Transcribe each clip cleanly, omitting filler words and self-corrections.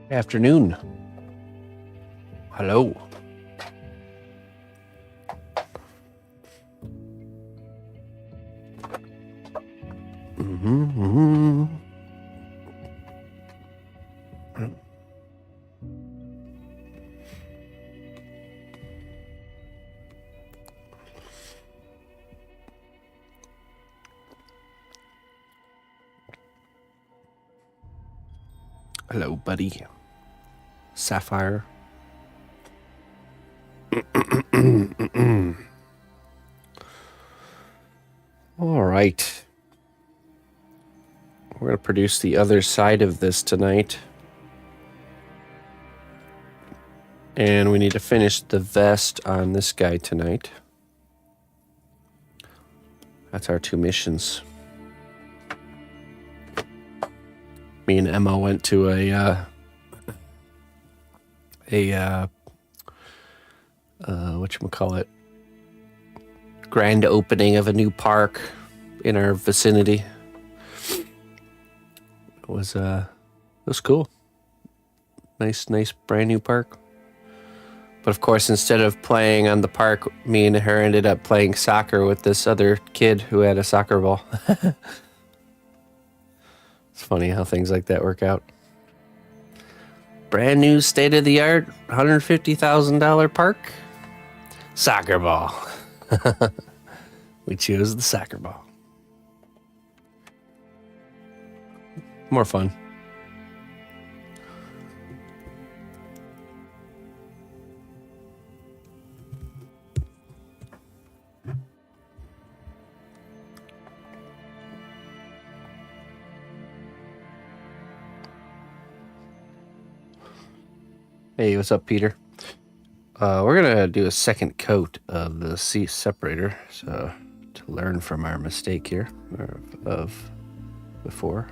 Afternoon. Hello. Hello, buddy. Sapphire. All right. We're going to produce the other side of this tonight. And we need to finish the vest on this guy tonight. That's our 2 missions. Me and Emma went to a whatchamacallit, grand opening of a new park in our vicinity. It was cool. Nice brand new park. But of course, instead of playing on the park, me and her ended up playing soccer with this other kid who had a soccer ball. It's funny how things like that work out. Brand new state-of-the-art $150,000 park. Soccer ball. We chose the soccer ball. More fun. Hey, what's up, Peter? We're gonna do a second coat of the C separator, so to learn from our mistake here of before.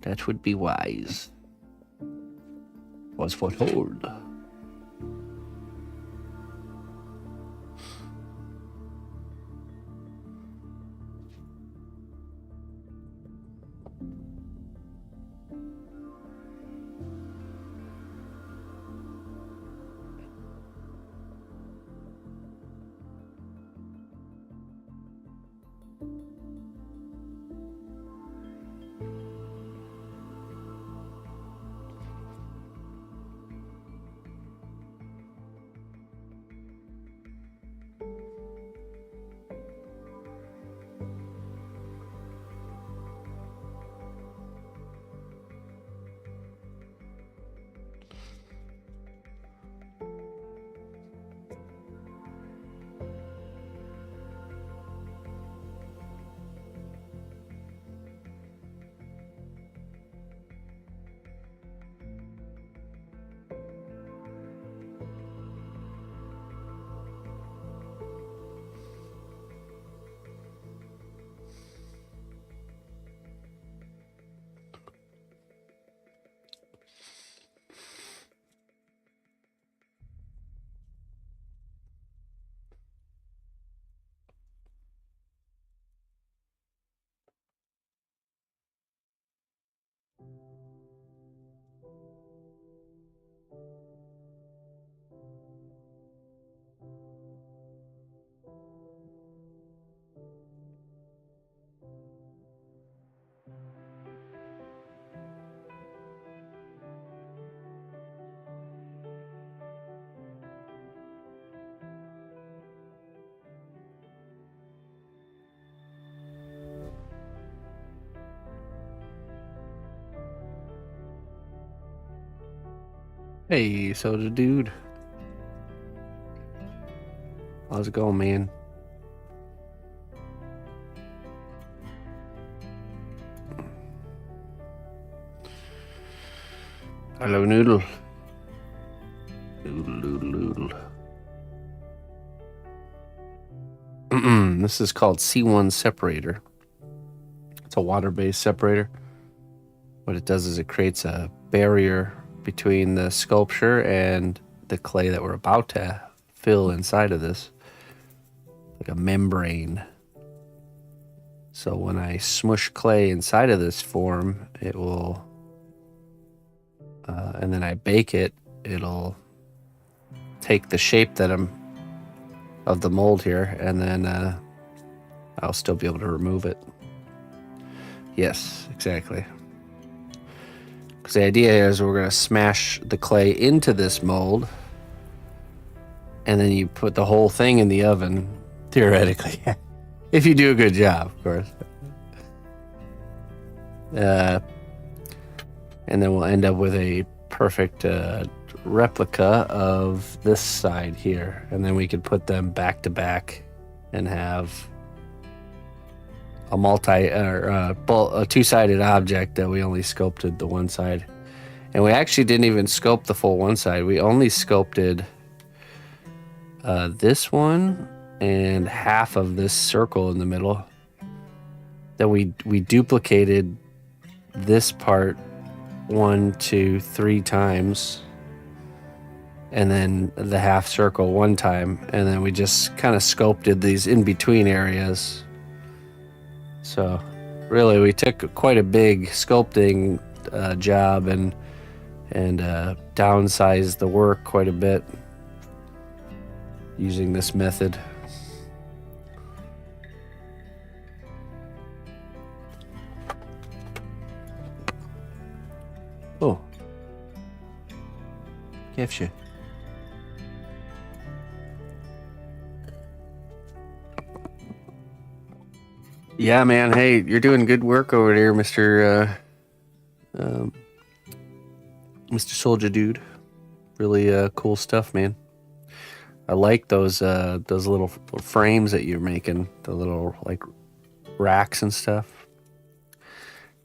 That would be wise. Was foretold. Hey, soda dude. How's it going, man? Hello, Noodle. Noodle. This is called C1 separator. It's a water-based separator. What it does is it creates a barrier between the sculpture and the clay that we're about to fill inside of this, like a membrane. So when I smush clay inside of this form, it will, and then I bake it, it'll take the shape that I'm of the mold here, and then I'll still be able to remove it. Yes, exactly. Because the idea is we're going to smash the clay into this mold, and then you put the whole thing in the oven, theoretically. If you do a good job, of course. And then we'll end up with a perfect replica of this side here. And then we could put them back to back and have a two-sided object that we only sculpted the one side. And we actually didn't even sculpt the full one side. We only sculpted this one and half of this circle in the middle. Then we duplicated this part 1, 2, 3 times, and then the half circle 1 time, and then we just kind of sculpted these in between areas. So really we took quite a big sculpting job and downsized the work quite a bit using this method. Oh, Kevsha. Yeah, man. Hey, you're doing good work over there, Mr. Soldier Dude. Really cool stuff, man. I like those little frames that you're making, the little like racks and stuff.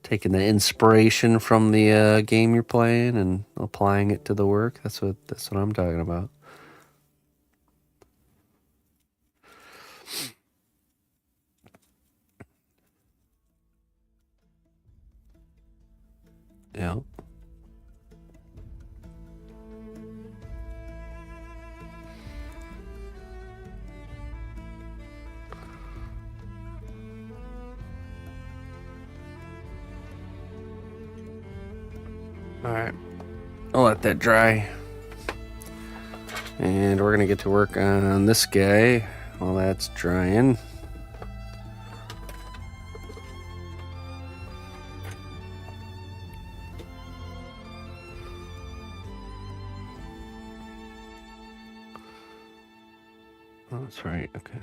Taking the inspiration from the game you're playing and applying it to the work. That's what I'm talking about. Yeah. All right. I'll let that dry. And we're going to get to work on this guy while that's drying. Oh, that's right. Okay.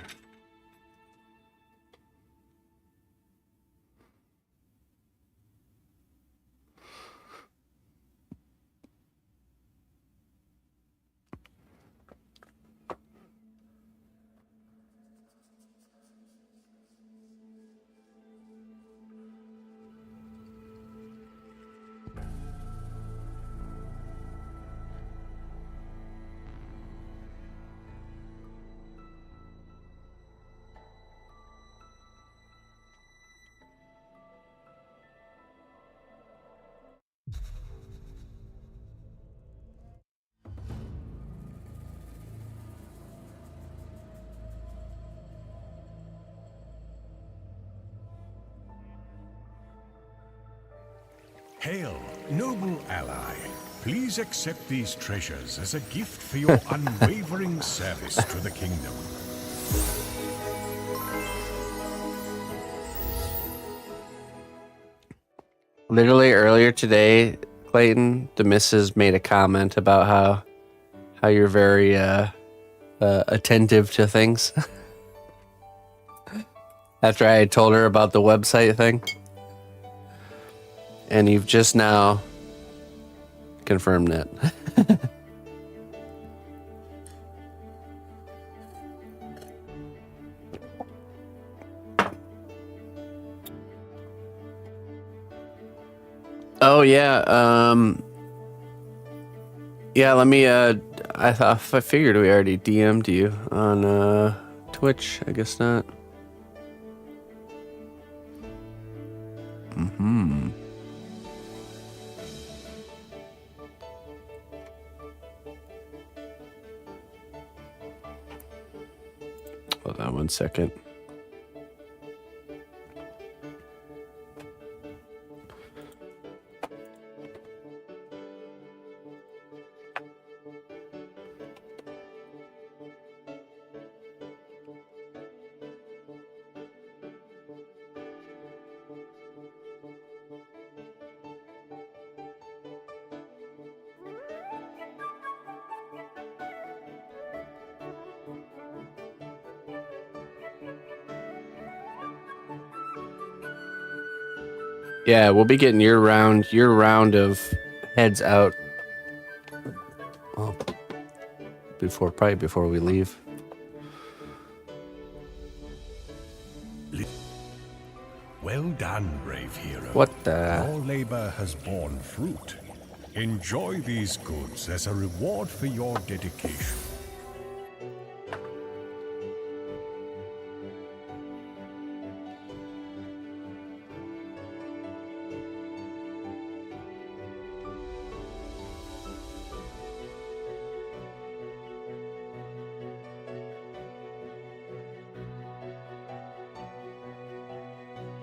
Hail, noble ally. Please accept these treasures as a gift for your unwavering service to the kingdom. Literally earlier today, Clayton, the missus made a comment about how you're very attentive to things. After I had told her about the website thing. And you've just now confirmed it. Oh yeah, yeah. Let me. I figured we already DM'd you on Twitch. I guess not. Mm-hmm. Hold on 1 second. Yeah, we'll be getting your round of heads out. Well, probably before we leave. Well done, brave hero. What the? Your labor has borne fruit. Enjoy these goods as a reward for your dedication.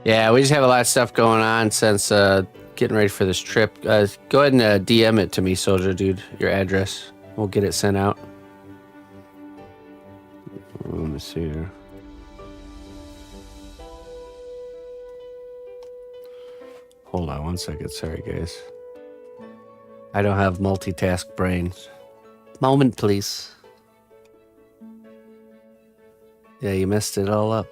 Yeah, we just have a lot of stuff going on since getting ready for this trip. Go ahead and DM it to me, soldier dude, your address. We'll get it sent out. Let me see here. Hold on one second. Sorry, guys. I don't have multitask brains. Moment, please. Yeah, you messed it all up.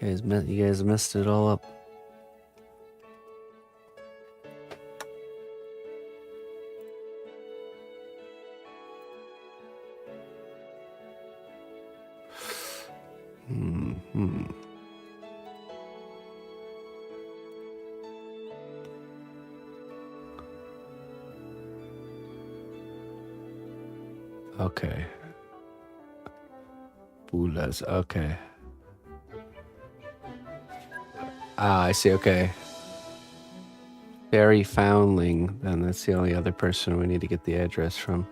You guys messed it all up. Okay. Bulas, okay. Ah, I see, okay. Fairy Foundling, then that's the only other person we need to get the address from.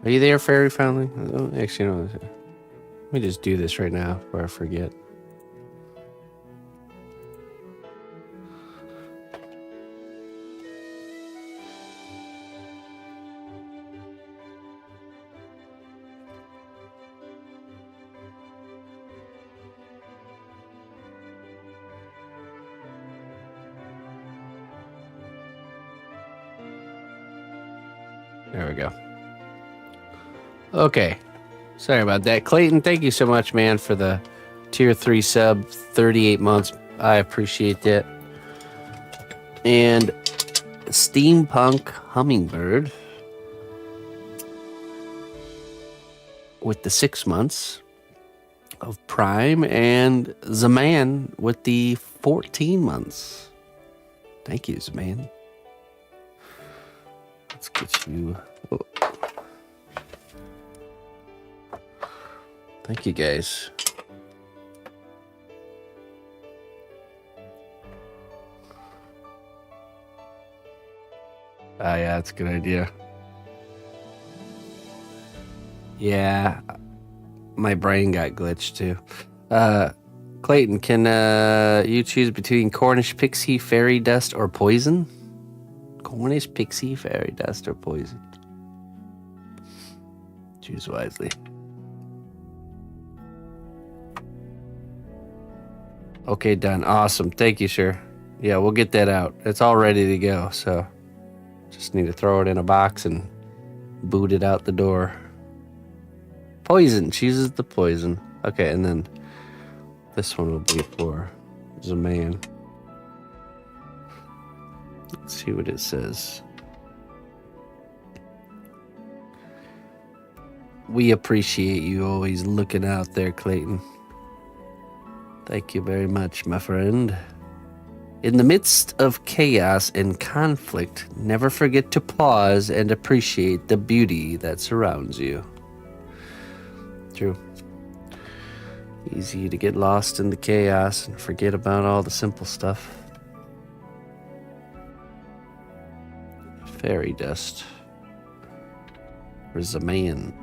Are you there, Fairy Foundling? Oh, actually, no. Let me just do this right now before I forget. There we go. Okay. Sorry about that. Clayton, thank you so much, man, for the tier 3 sub, 38 months. I appreciate that. And Steampunk Hummingbird with the 6 months of Prime, and Zaman with the 14 months. Thank you, Zaman. Let's get you. Oh. Thank you, guys. Ah, yeah, that's a good idea. Yeah, my brain got glitched too. Clayton, can you choose between Cornish pixie, fairy dust, or poison? Cornish pixie, fairy dust, or poison? Choose wisely. Okay, done. Awesome. Thank you, sir. Yeah, we'll get that out. It's all ready to go, so just need to throw it in a box and boot it out the door. Poison. Chooses the poison. Okay, and then this one will be for Zaman. Let's see what it says. We appreciate you always looking out there, Clayton. Thank you very much, my friend. In the midst of chaos and conflict, never forget to pause and appreciate the beauty that surrounds you. True. Easy to get lost in the chaos and forget about all the simple stuff. Fairy dust. Where's the man?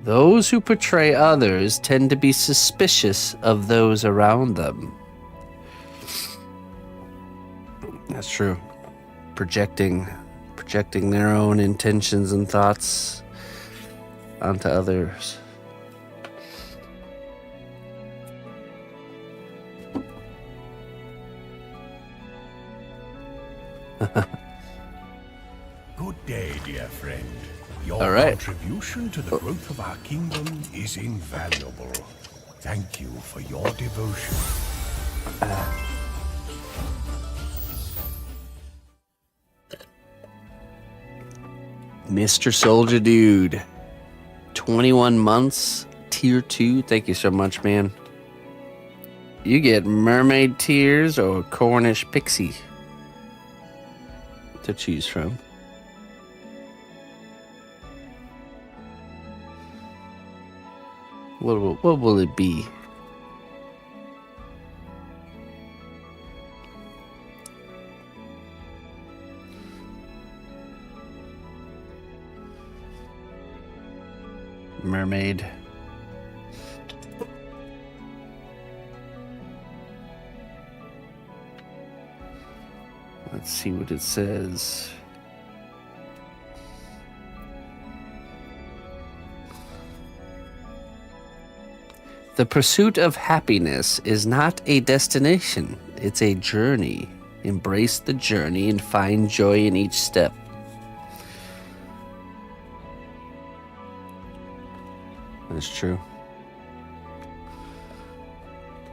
Those who portray others tend to be suspicious of those around them. That's true. Projecting their own intentions and thoughts onto others. Good day, dear friend. Your All right. contribution to the growth of our kingdom is invaluable. Thank you for your devotion. Mr. Soldier Dude. 21 months, tier 2. Thank you so much, man. You get mermaid tears or Cornish pixie to choose from. What will it be? Mermaid. Let's see what it says. The pursuit of happiness is not a destination, it's a journey. Embrace the journey and find joy in each step. That's true.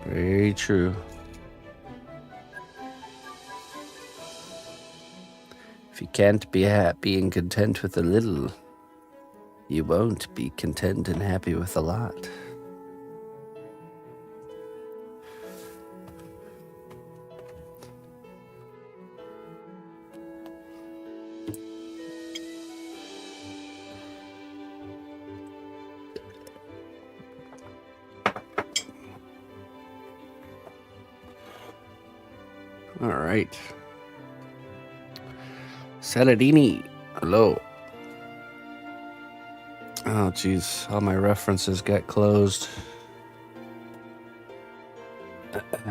Very true. If you can't be happy and content with a little, you won't be content and happy with a lot. All right. Saladini, hello. Oh, geez. All my references got closed.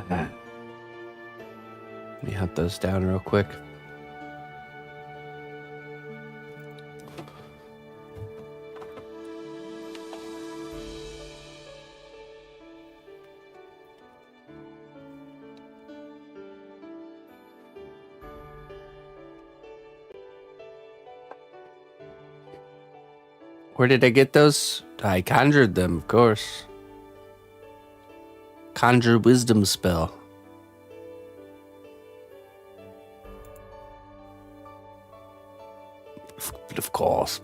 Let me hunt those down real quick. Where did I get those? I conjured them, of course. Conjure wisdom spell. But of course.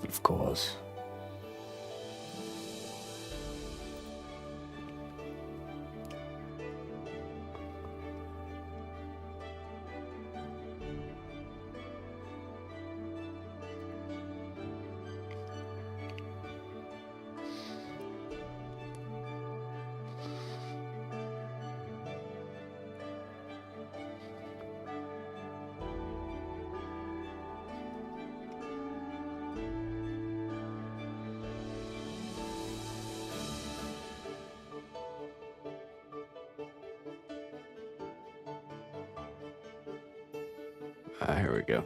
Here we go.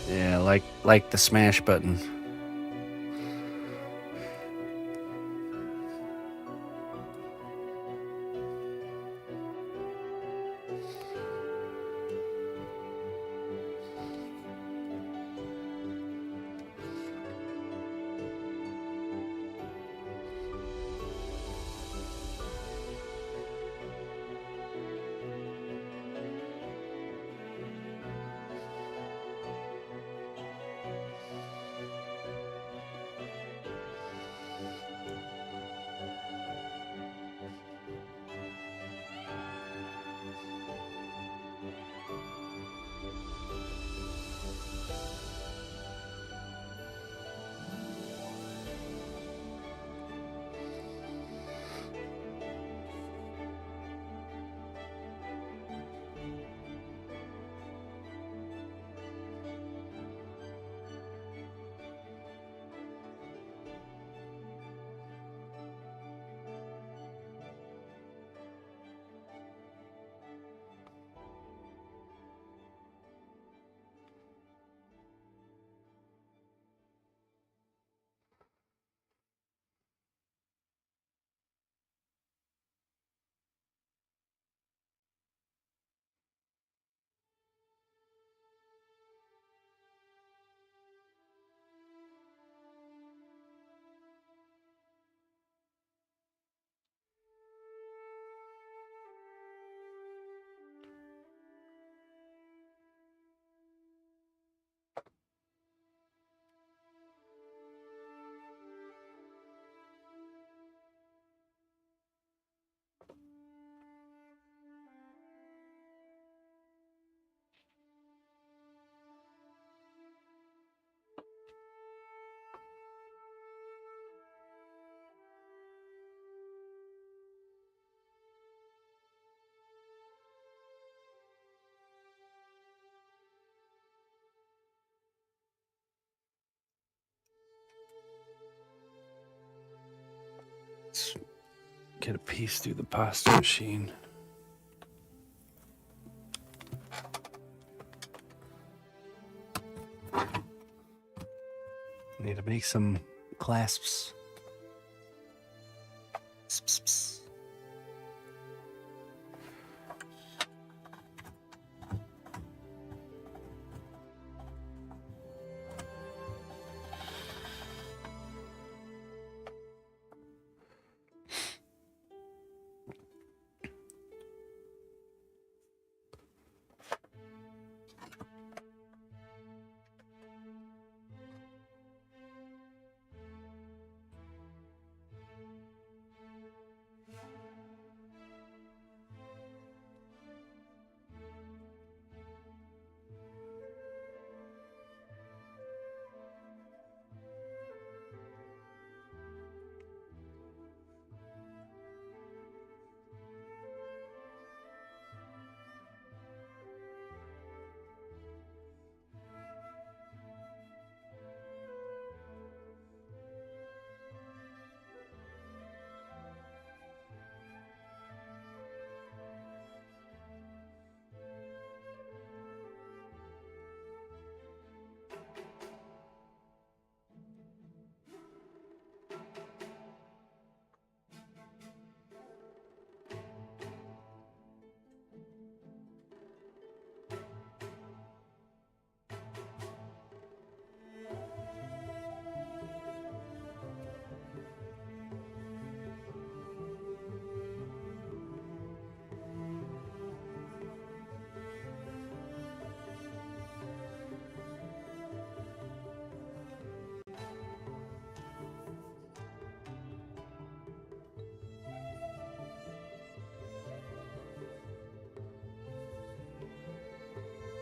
Yeah, like the smash button. Let's get a piece through the pasta machine. Need to make some clasps. Pss, pss, pss.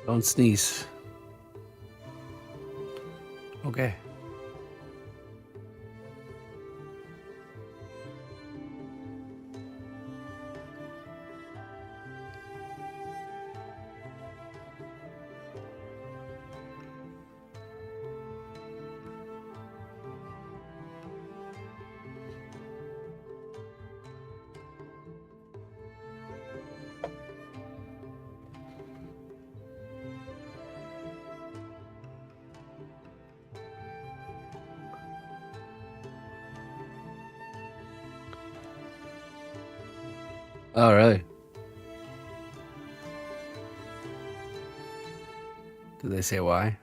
Don't sneeze. Okay. Oh, really? Did they say why?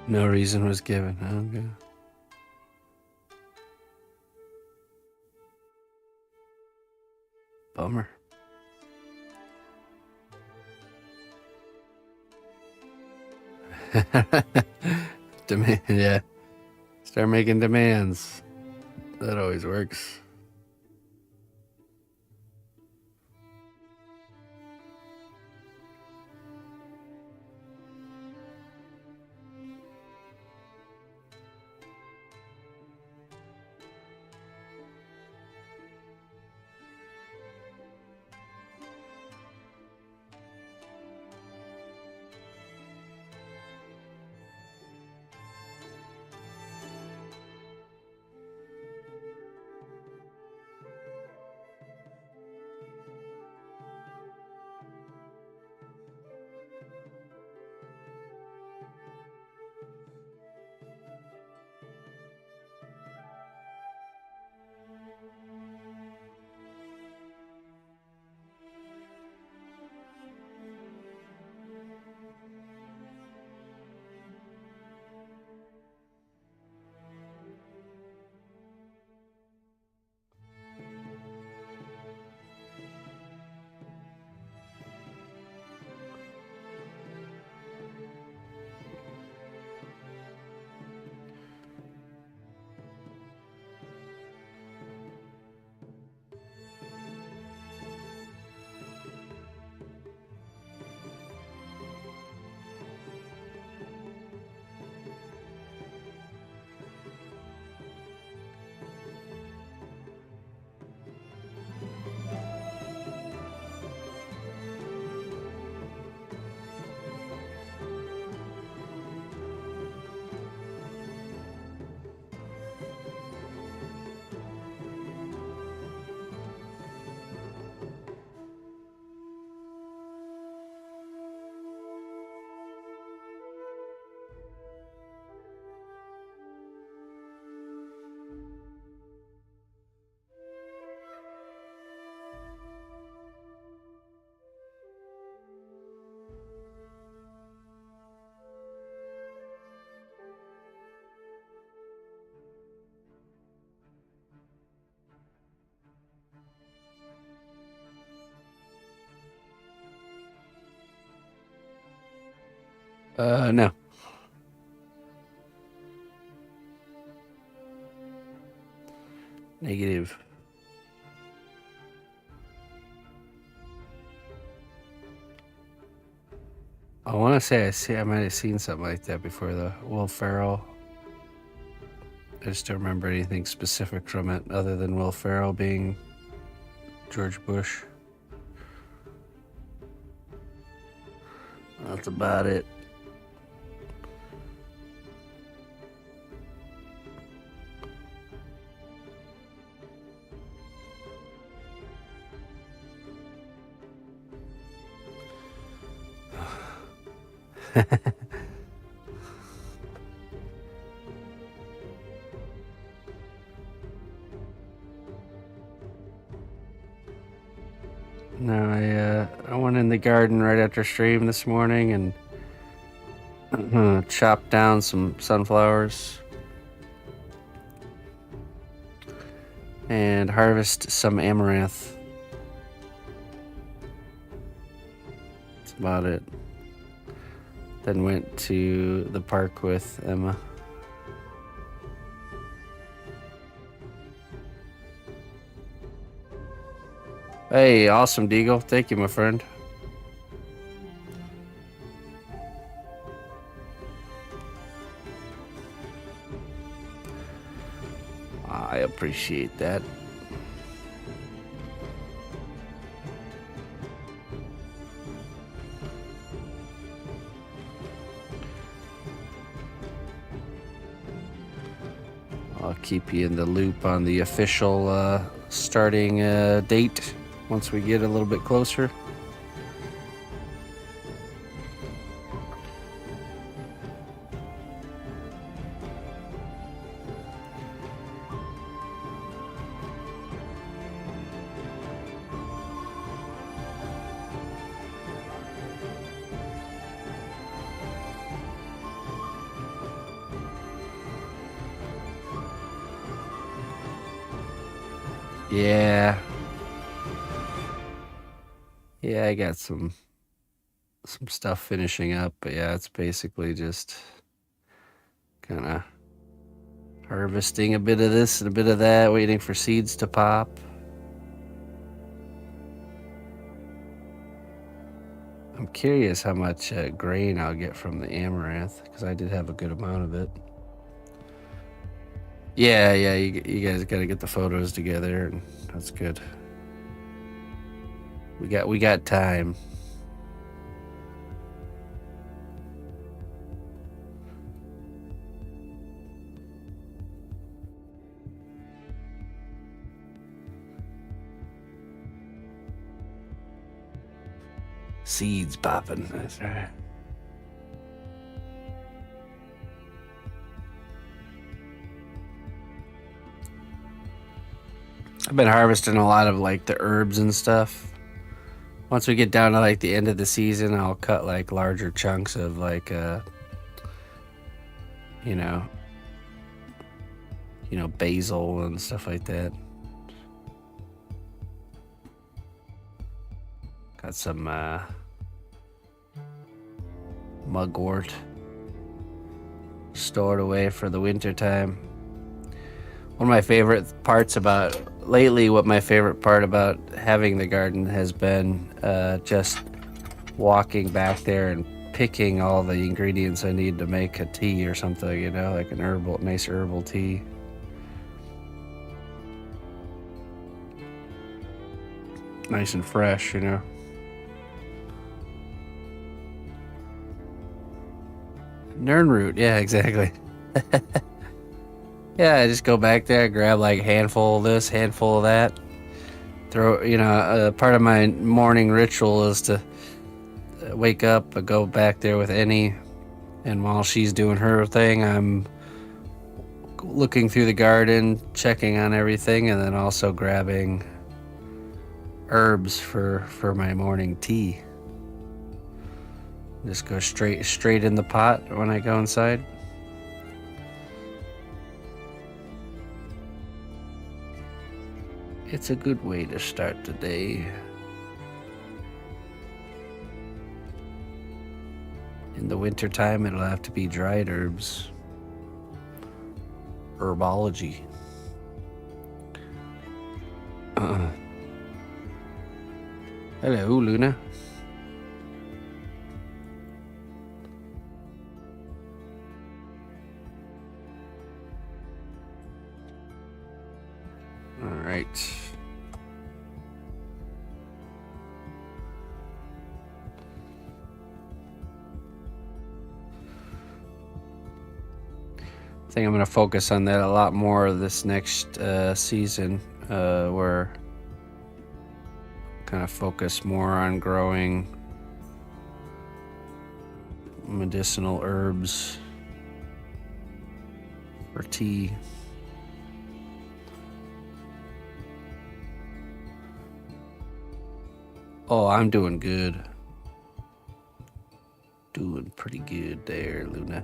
No reason was given. Okay. Bummer. Demand, yeah. Start making demands. That always works. No. Negative. I want to say I might have seen something like that before, the Will Ferrell. I just don't remember anything specific from it other than Will Ferrell being George Bush. That's about it. No, I went in the garden right after stream this morning and chopped down some sunflowers and harvest some amaranth. That's about it. Then went to the park with Emma. Hey, awesome, Deagle. Thank you, my friend. I appreciate that. I'll keep you in the loop on the official starting date once we get a little bit closer. Yeah. Yeah, I got some stuff finishing up, but yeah, it's basically just kind of harvesting a bit of this and a bit of that, waiting for seeds to pop. I'm curious how much grain I'll get from the amaranth, because I did have a good amount of it. Yeah, you guys got to get the photos together, and that's good. We got time. Seeds popping. That's right. I've been harvesting a lot of like the herbs and stuff. Once we get down to like the end of the season, I'll cut like larger chunks of like you know, basil and stuff like that. Got some mugwort stored away for the winter time. One of my favorite parts about lately, what my favorite part about having the garden has been just walking back there and picking all the ingredients I need to make a tea or something, like a nice herbal tea. Nice and fresh, Nernroot, yeah, exactly. Yeah, I just go back there, grab like a handful of this, handful of that. Throw, part of my morning ritual is to wake up, go back there with Annie, and while she's doing her thing, I'm looking through the garden, checking on everything, and then also grabbing herbs for my morning tea. Just go straight in the pot when I go inside. It's a good way to start the day. In the wintertime, it'll have to be dried herbs. Herbology. Hello, Luna. All right. I think I'm going to focus on that a lot more this next season, where kind of focus more on growing medicinal herbs for tea. Oh, I'm doing good. Doing pretty good there, Luna.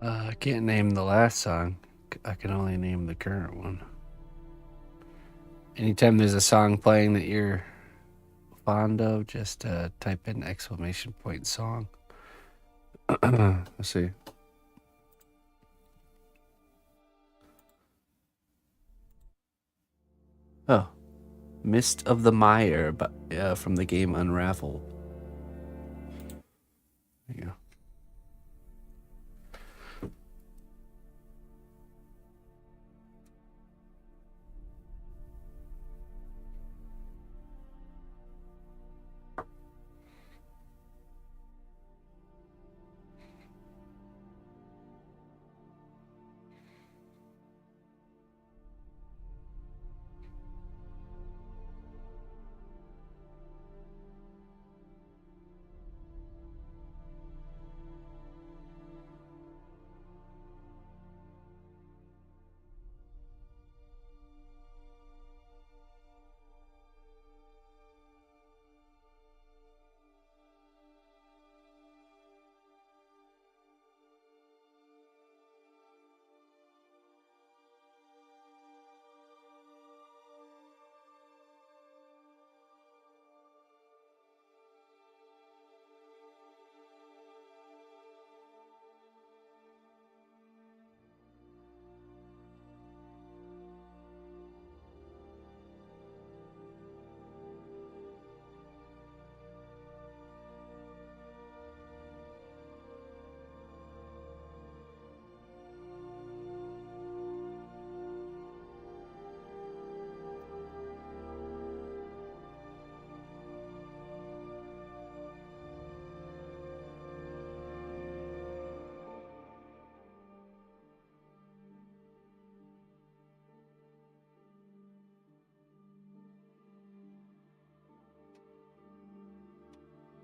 I can't name the last song. I can only name the current one. Anytime there's a song playing that you're fond of, just type in exclamation point song. Let's see. Oh, Mist of the Mire, but from the game Unravel. There you go.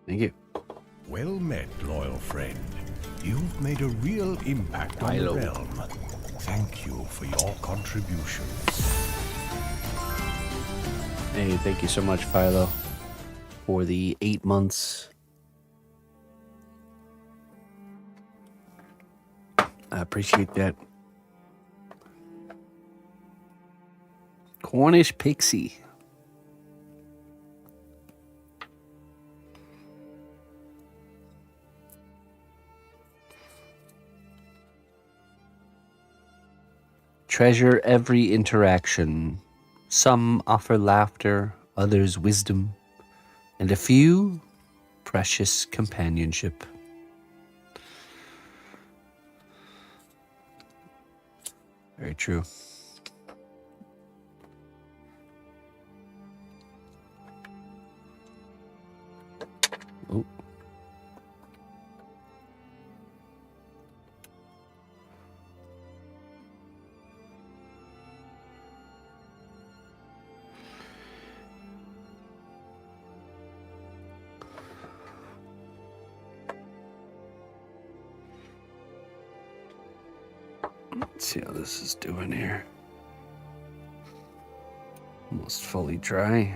Thank you. Well met, loyal friend. You've made a real impact on the realm. Thank you for your contributions. Hey, thank you so much, Philo, for the 8 months. I appreciate that. Cornish Pixie. Treasure every interaction. Some offer laughter, others wisdom, and a few precious companionship. Very true. Oh. Let's see how this is doing here. Almost fully dry.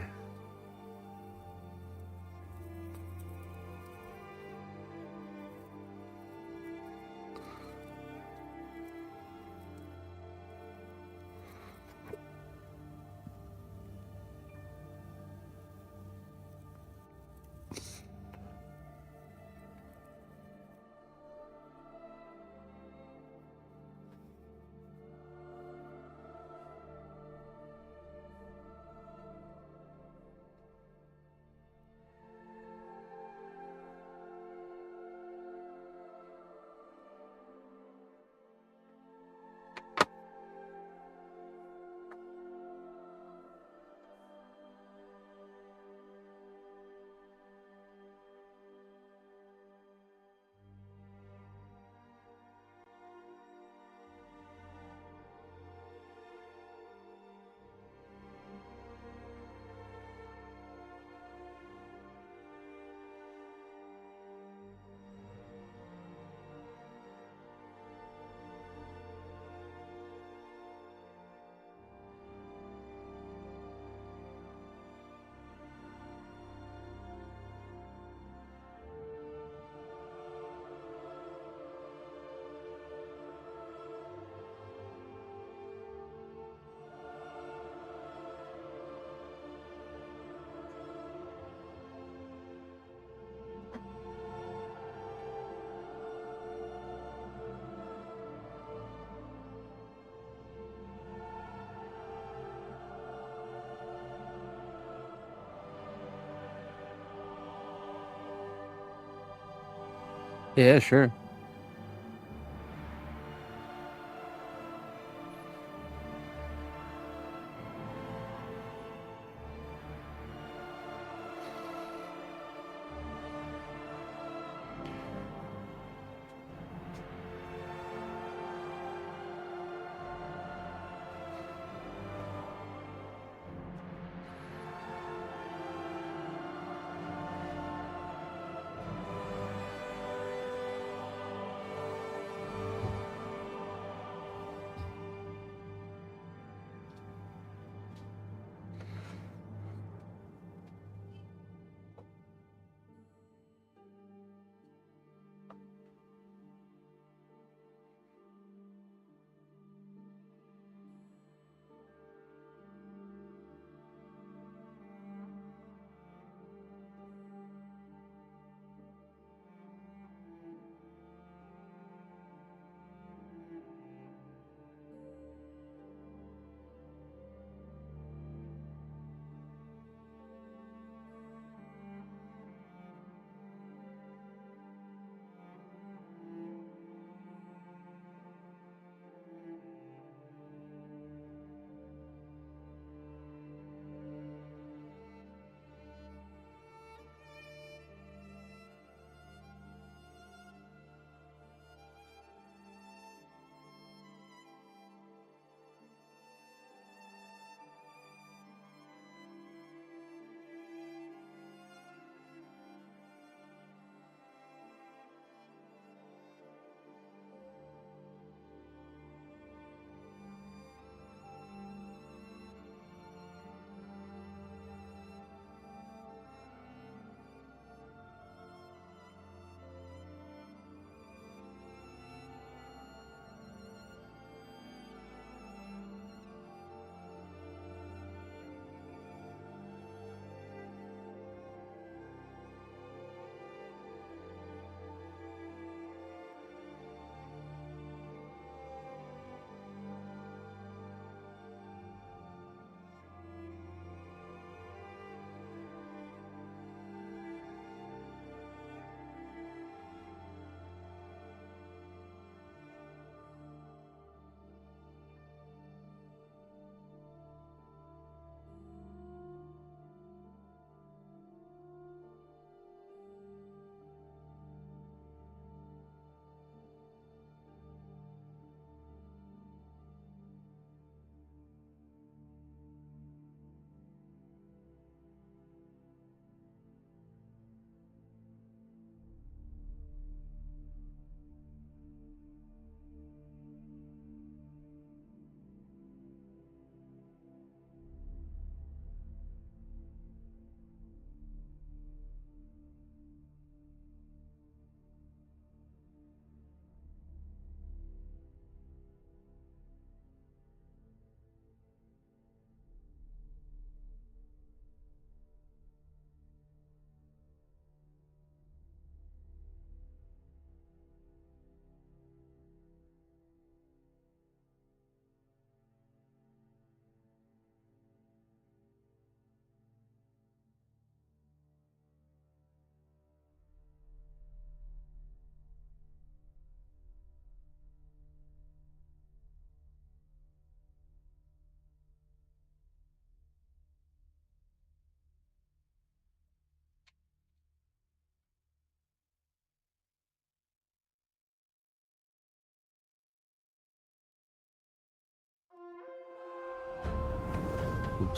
Yeah, sure.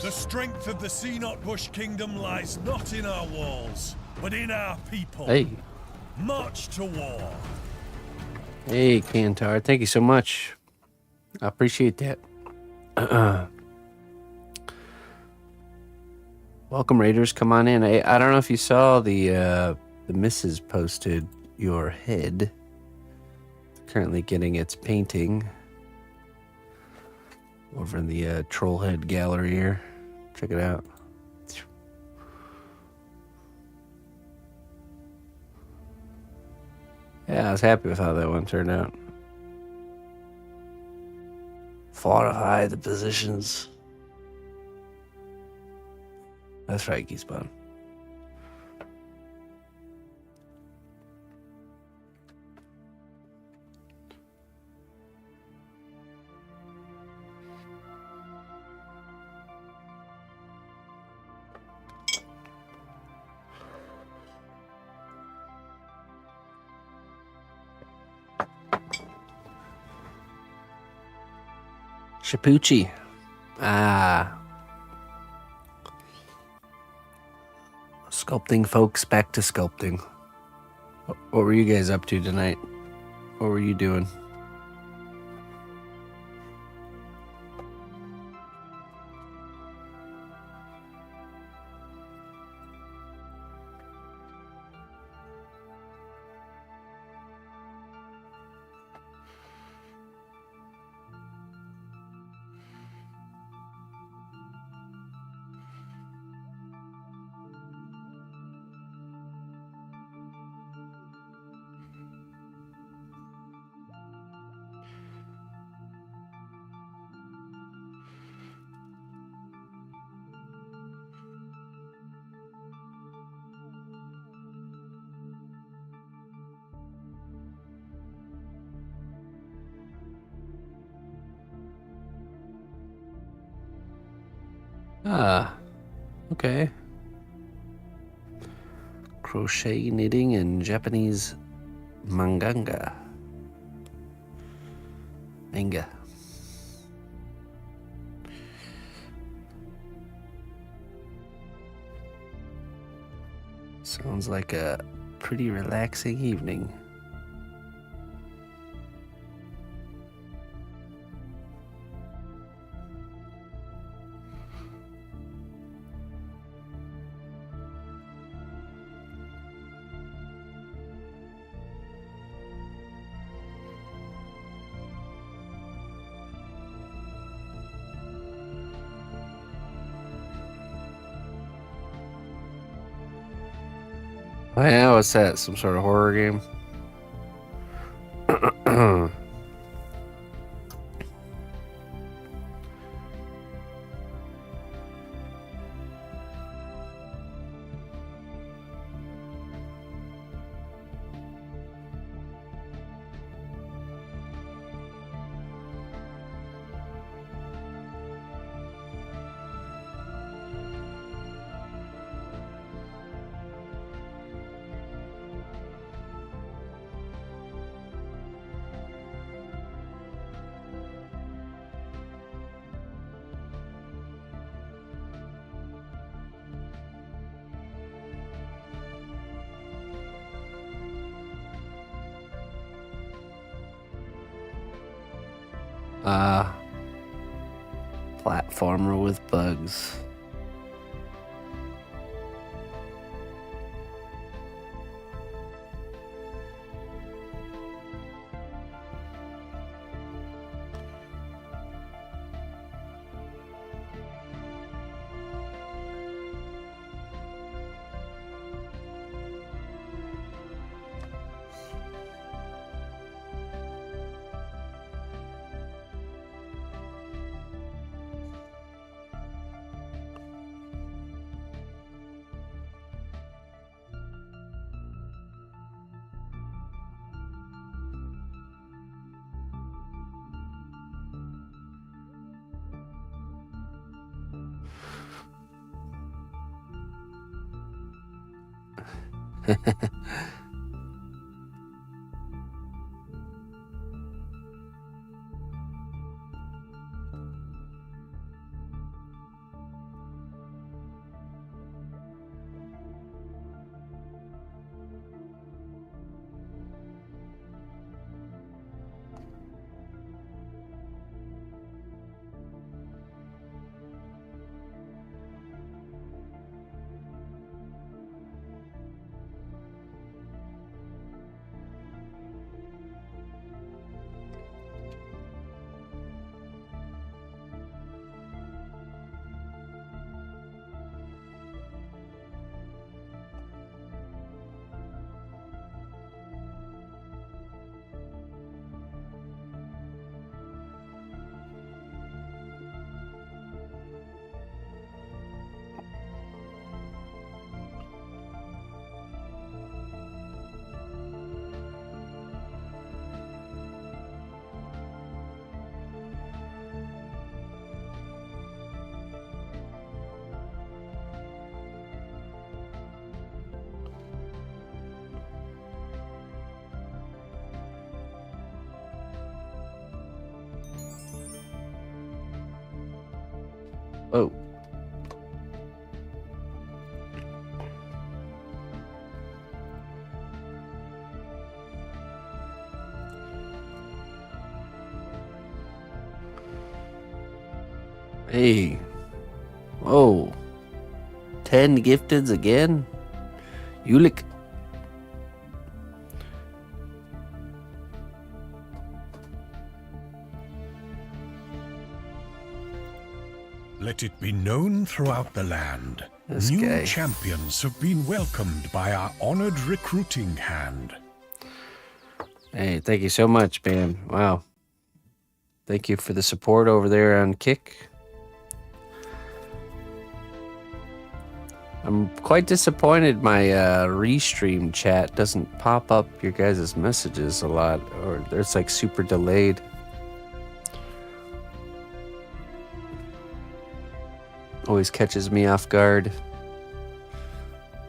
The strength of the cnotbusch kingdom lies not in our walls, but in our people. Hey. March to war. Hey, Kantar. Thank you so much. I appreciate that. Welcome, Raiders. Come on in. I don't know if you saw the missus posted your head. Currently getting its painting over in the Trollhead Gallery here. Check it out. Yeah, I was happy with how that one turned out. Fortify the positions. That's right, Geesebone. Shapuchi. Ah. Sculpting folks, back to sculpting. What were you guys up to tonight? What were you doing? Ah, okay. Crochet, knitting, and Japanese manga. Sounds like a pretty relaxing evening. Oh yeah, what's that? Some sort of horror game? Platformer with bugs. Hey. Whoa. 10 gifteds again? Ulick. Let it be known throughout the land. This New guy. champions have been welcomed by our honored recruiting hand. Hey, thank you so much, man. Wow. Thank you for the support over there on Kick. I'm quite disappointed my restream chat doesn't pop up your guys' messages a lot, or it's like super delayed. Always catches me off guard.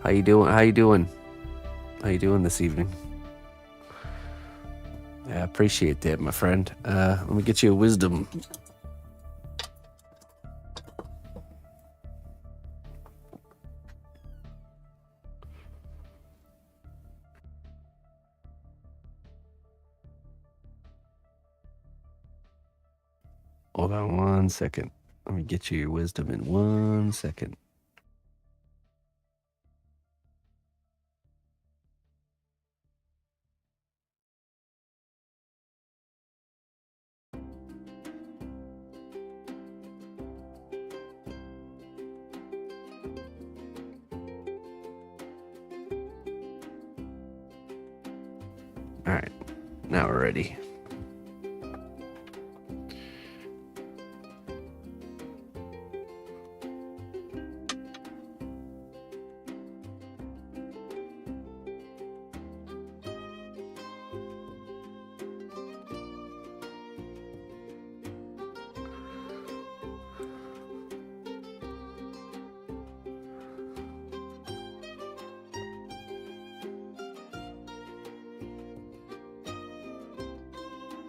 How you doing? How you doing? How you doing this evening? Yeah, I appreciate that, my friend. Let me get you a wisdom. Hold on 1 second. Let me get you your wisdom in 1 second. All right, now we're ready.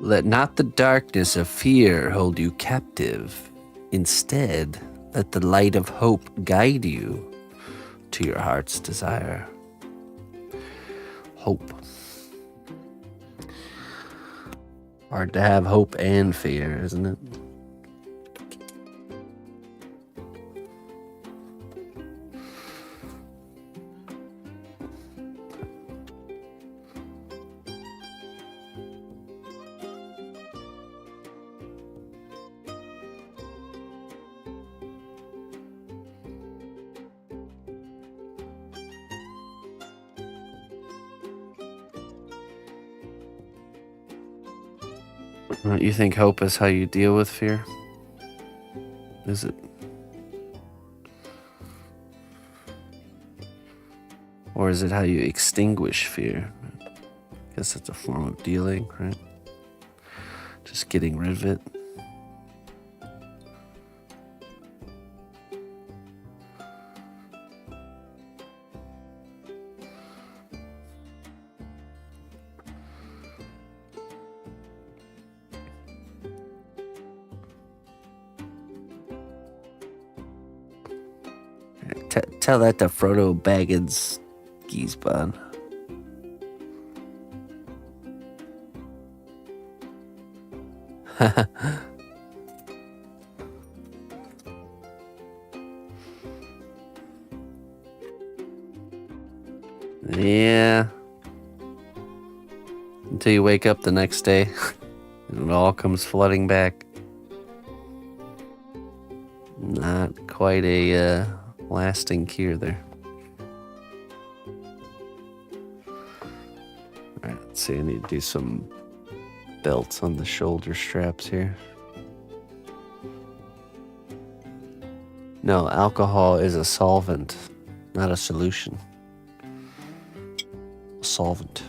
Let not the darkness of fear hold you captive. Instead, let the light of hope guide you to your heart's desire. Hope. Hard to have hope and fear, isn't it? You think hope is how you deal with fear? Is it? Or is it how you extinguish fear? I guess that's a form of dealing, right? Just getting rid of it. Tell that to Frodo Baggins, Geesbon. Yeah. Until you wake up the next day and it all comes flooding back. Not quite a lasting cure there. Alright, let's see. I need to do some belts on the shoulder straps here. No, alcohol is a solvent, not a solution. Solvent.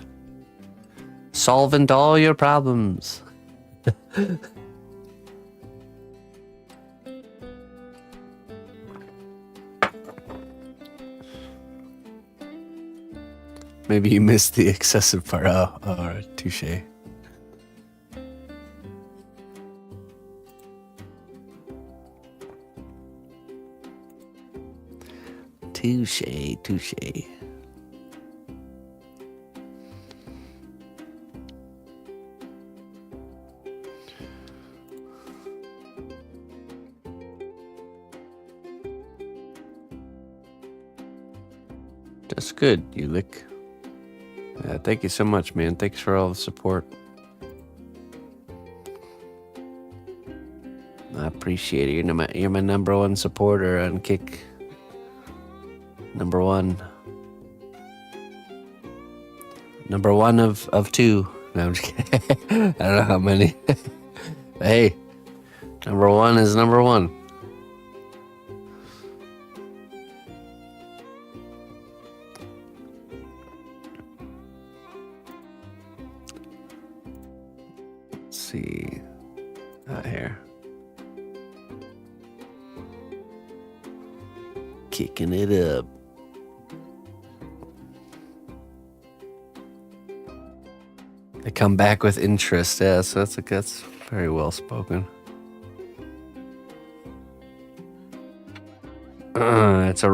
Solvent all your problems. Maybe you missed the excessive part. Oh, alright, touche. Touche, touche. That's good, Ulick. Thank you so much, man. Thanks for all the support. I appreciate it. You're my number one supporter on Kick. Number one. Number one of two. No, I'm just kidding. I don't know how many. Hey, number one is number one. Let's see. Here. Kicking it up. They come back with interest, yeah, so that's very well spoken. It's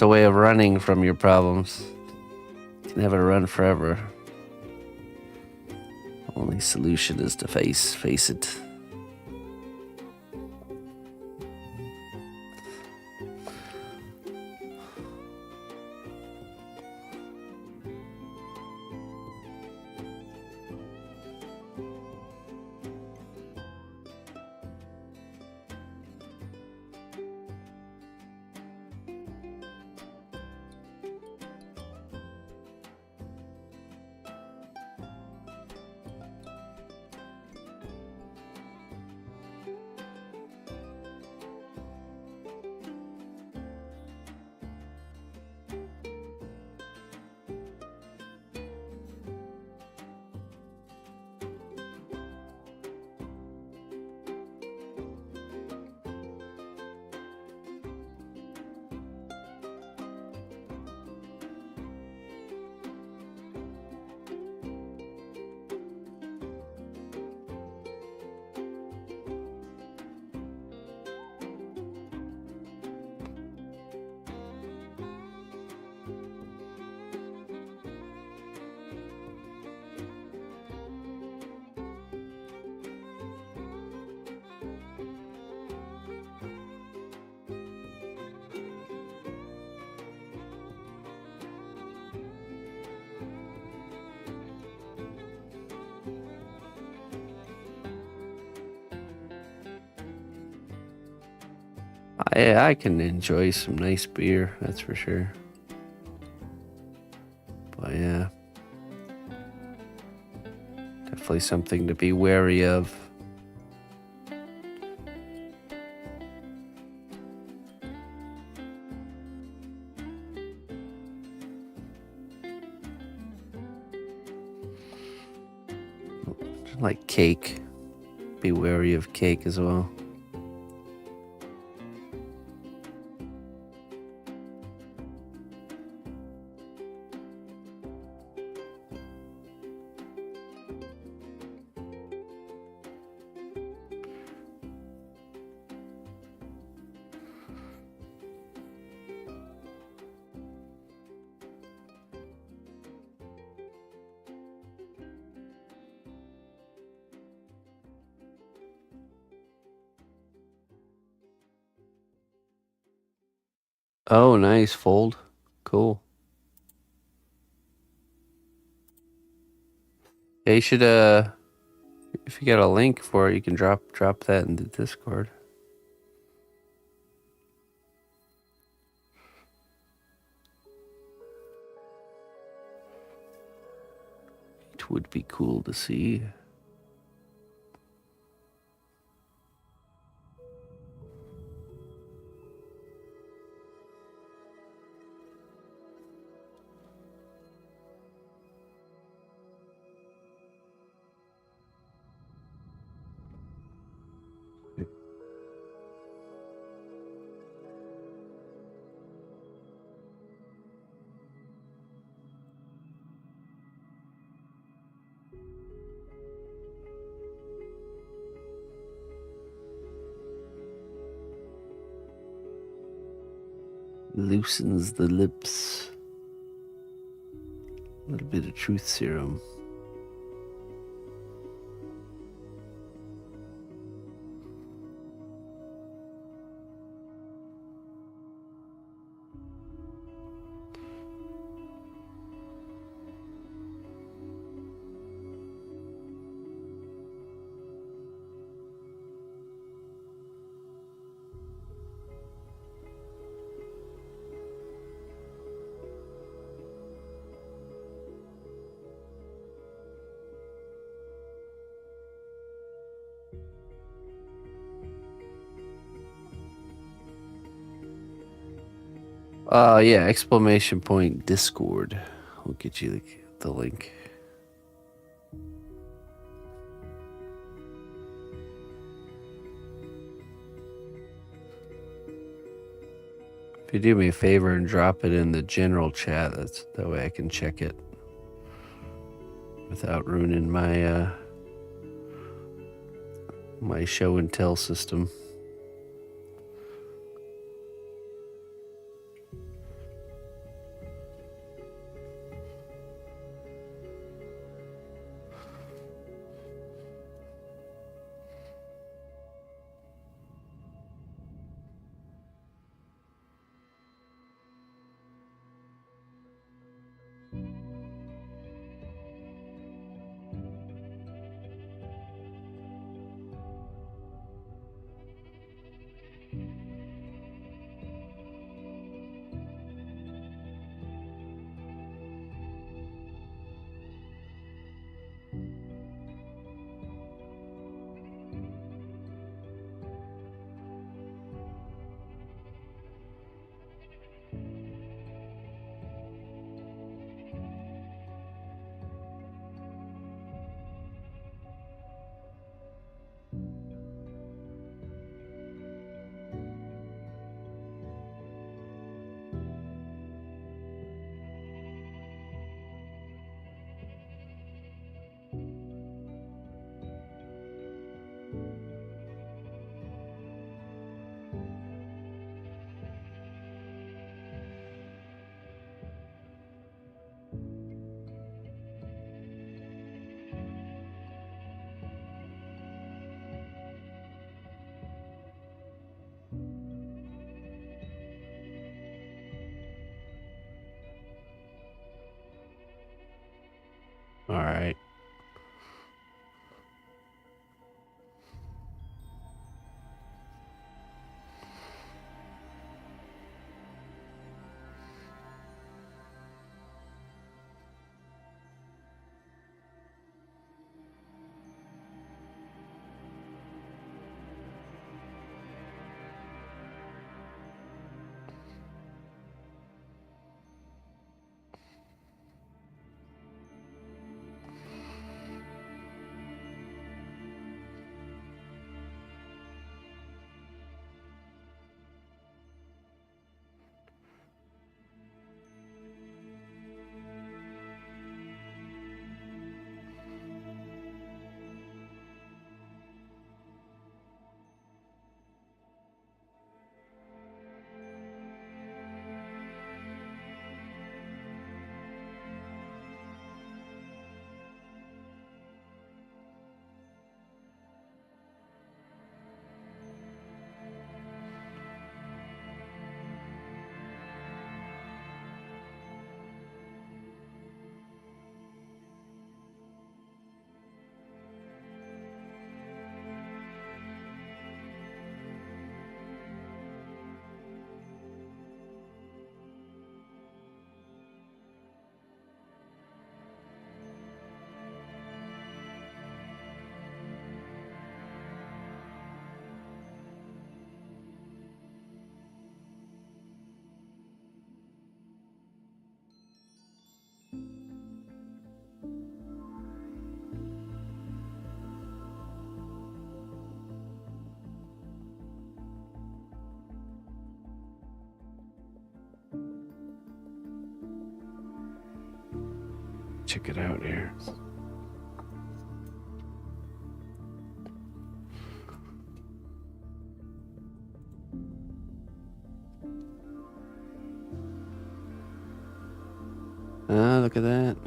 a way of running from your problems. You can never run forever. Only solution is to face it. I can enjoy some nice beer, that's for sure. But yeah, definitely something to be wary of. Like cake, be wary of cake as well. Oh, nice fold. Cool. Yeah, you should if you got a link for it, you can drop that in the Discord. It would be cool to see. Loosens the lips. A little bit of truth serum. Yeah, exclamation point Discord. We'll get you the link. If you do me a favor and drop it in the general chat, that way I can check it without ruining my my show and tell system. All right. Check it out here. Ah, look at that.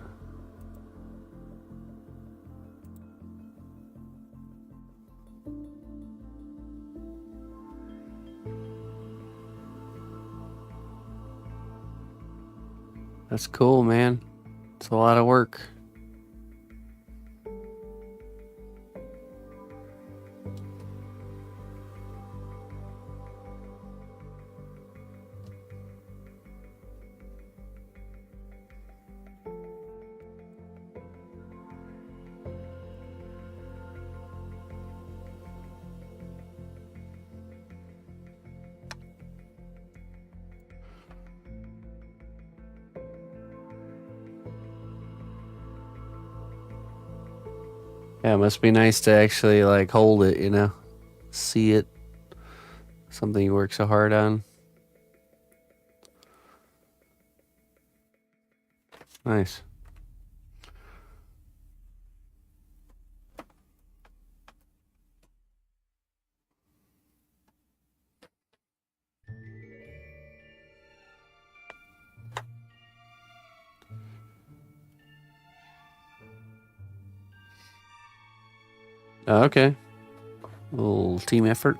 That's cool, man. It's a lot of work. Yeah, it must be nice to actually like hold it, you know, see it. Something you work so hard on. Nice. Oh, okay. A little team effort.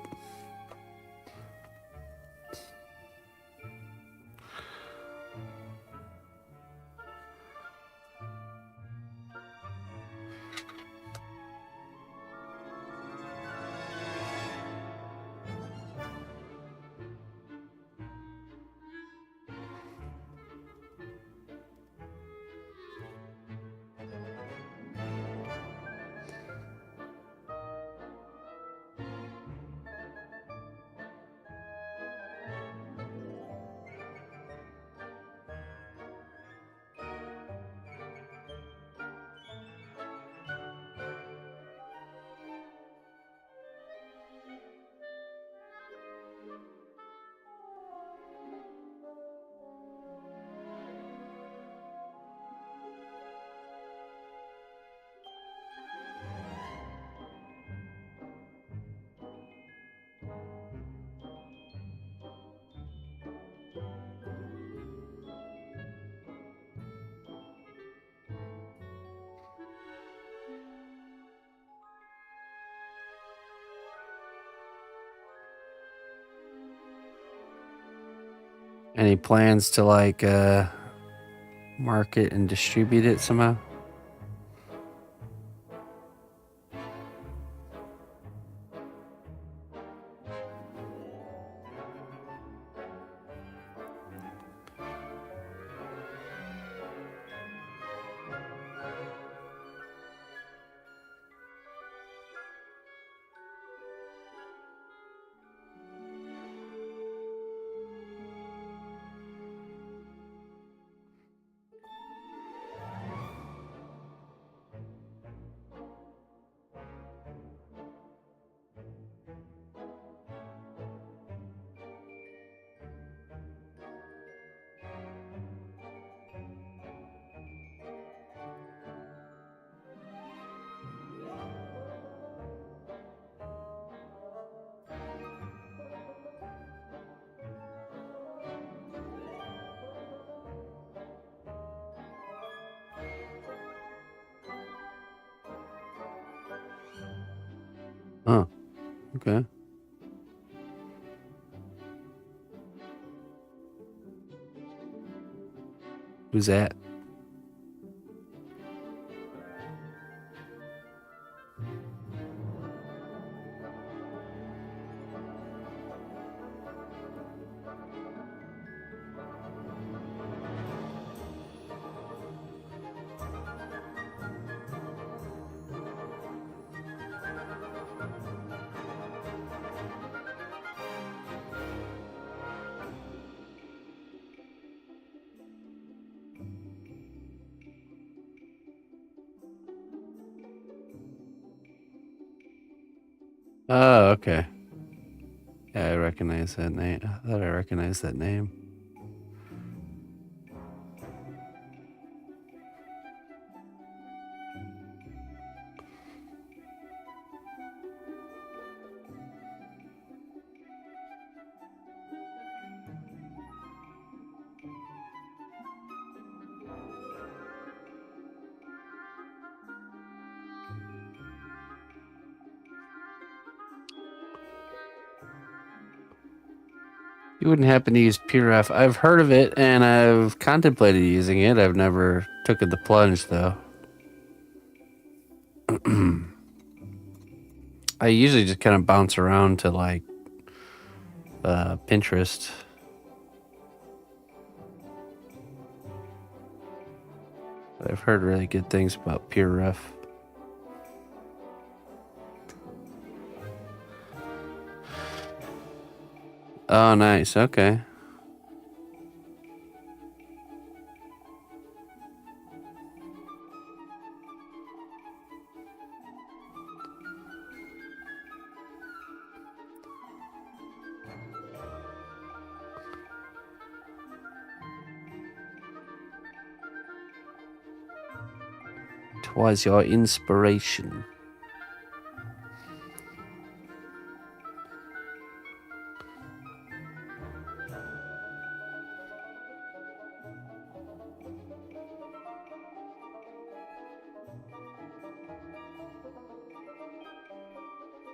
Any plans to like market and distribute it somehow? Oh, okay. Who's that? Oh, okay. Yeah, I recognize that name. I thought I recognized that name. You wouldn't happen to use PureF? I've heard of it and I've contemplated using it. I've never taken the plunge though. I usually just kind of bounce around to like Pinterest. But I've heard really good things about PureF. Oh, nice. Okay. was your inspiration?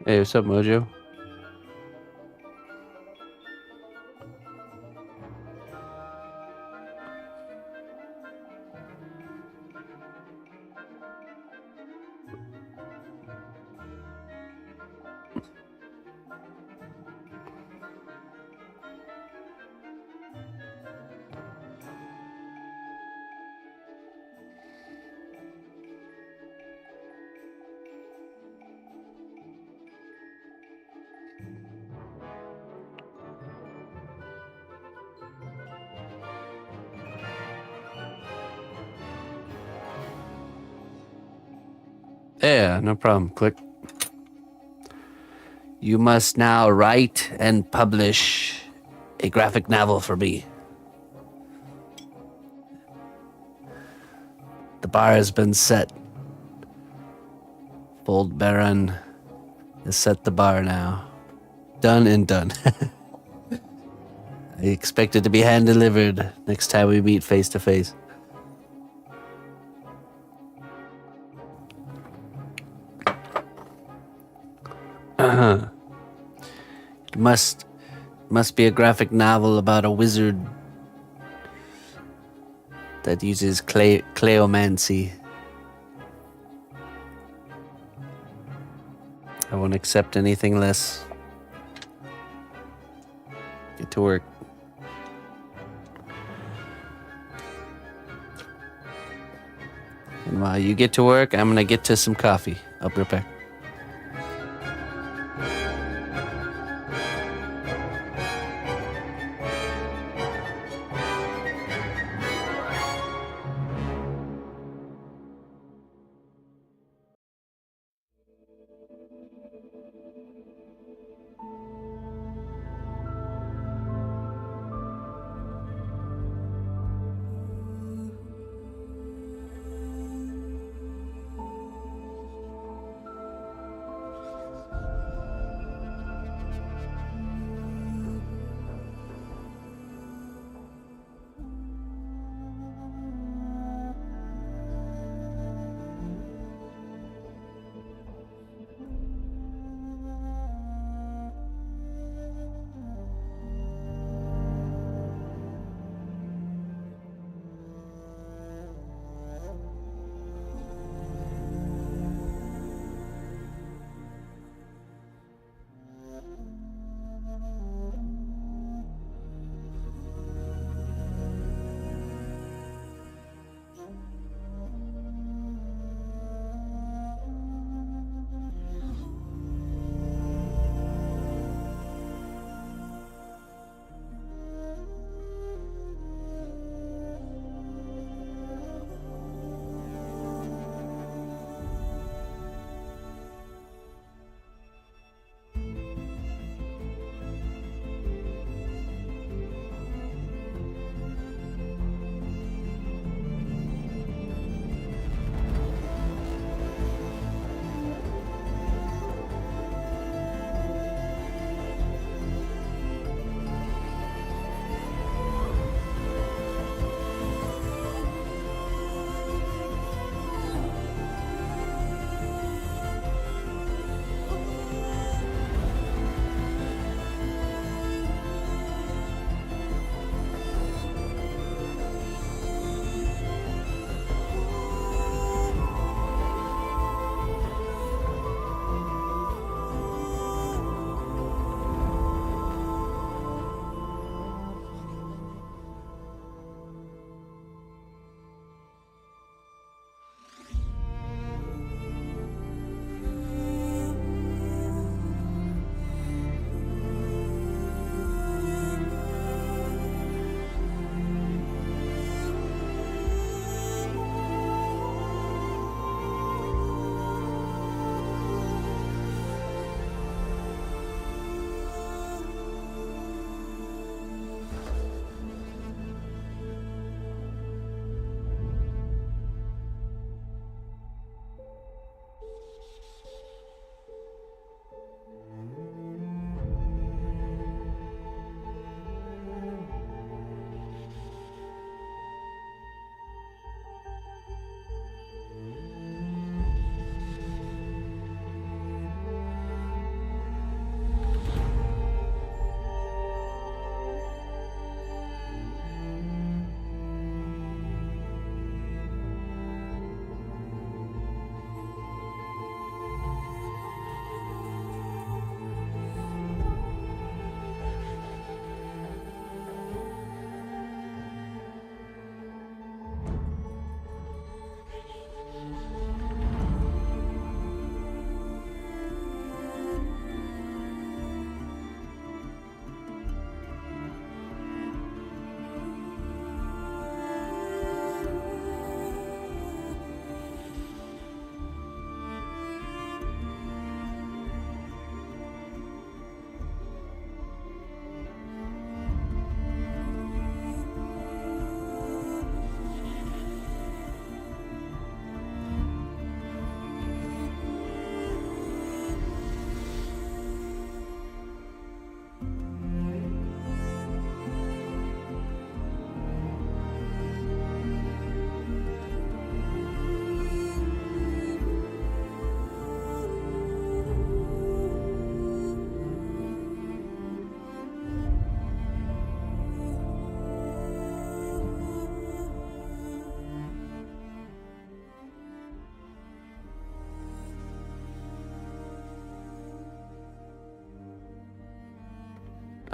Hey, what's up, Mojo? Yeah, no problem. Click. You must now write and publish a graphic novel for me. The bar has been set. Bold Baron has set the bar now. Done and done. I expect it to be hand delivered next time we meet face to face. It must be a graphic novel about a wizard that uses clayomancy. I won't accept anything less. Get to work. And while you get to work, I'm gonna get to some coffee. I'll be right back.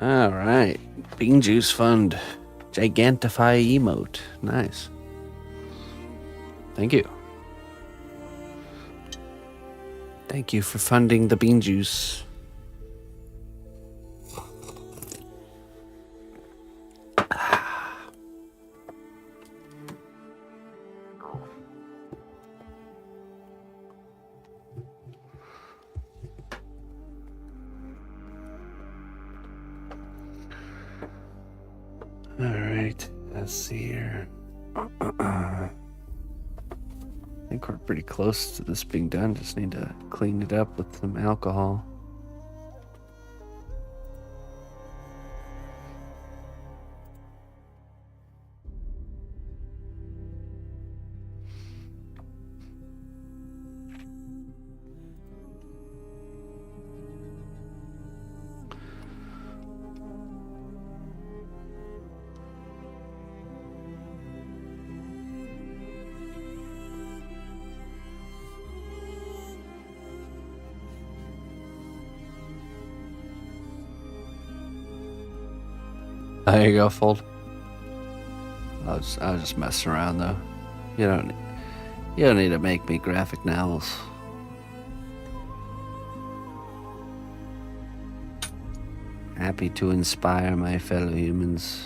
All right. Bean Juice Fund. Gigantify emote. Nice. Thank you. Thank you for funding the bean juice. All right. Let's see here. I think we're pretty close to this being done. Just need to clean it up with some alcohol. There you go, Fold. I was just messing around though. You don't need to make me graphic novels. Happy to inspire my fellow humans.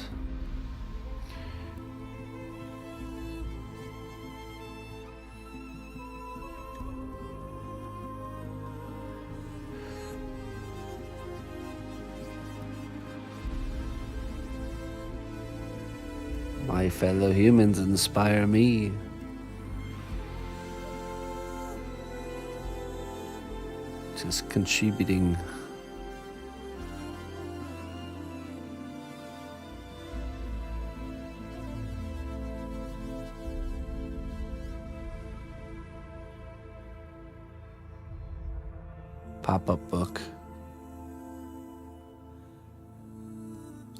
My fellow humans inspire me. Just contributing. Pop-up book.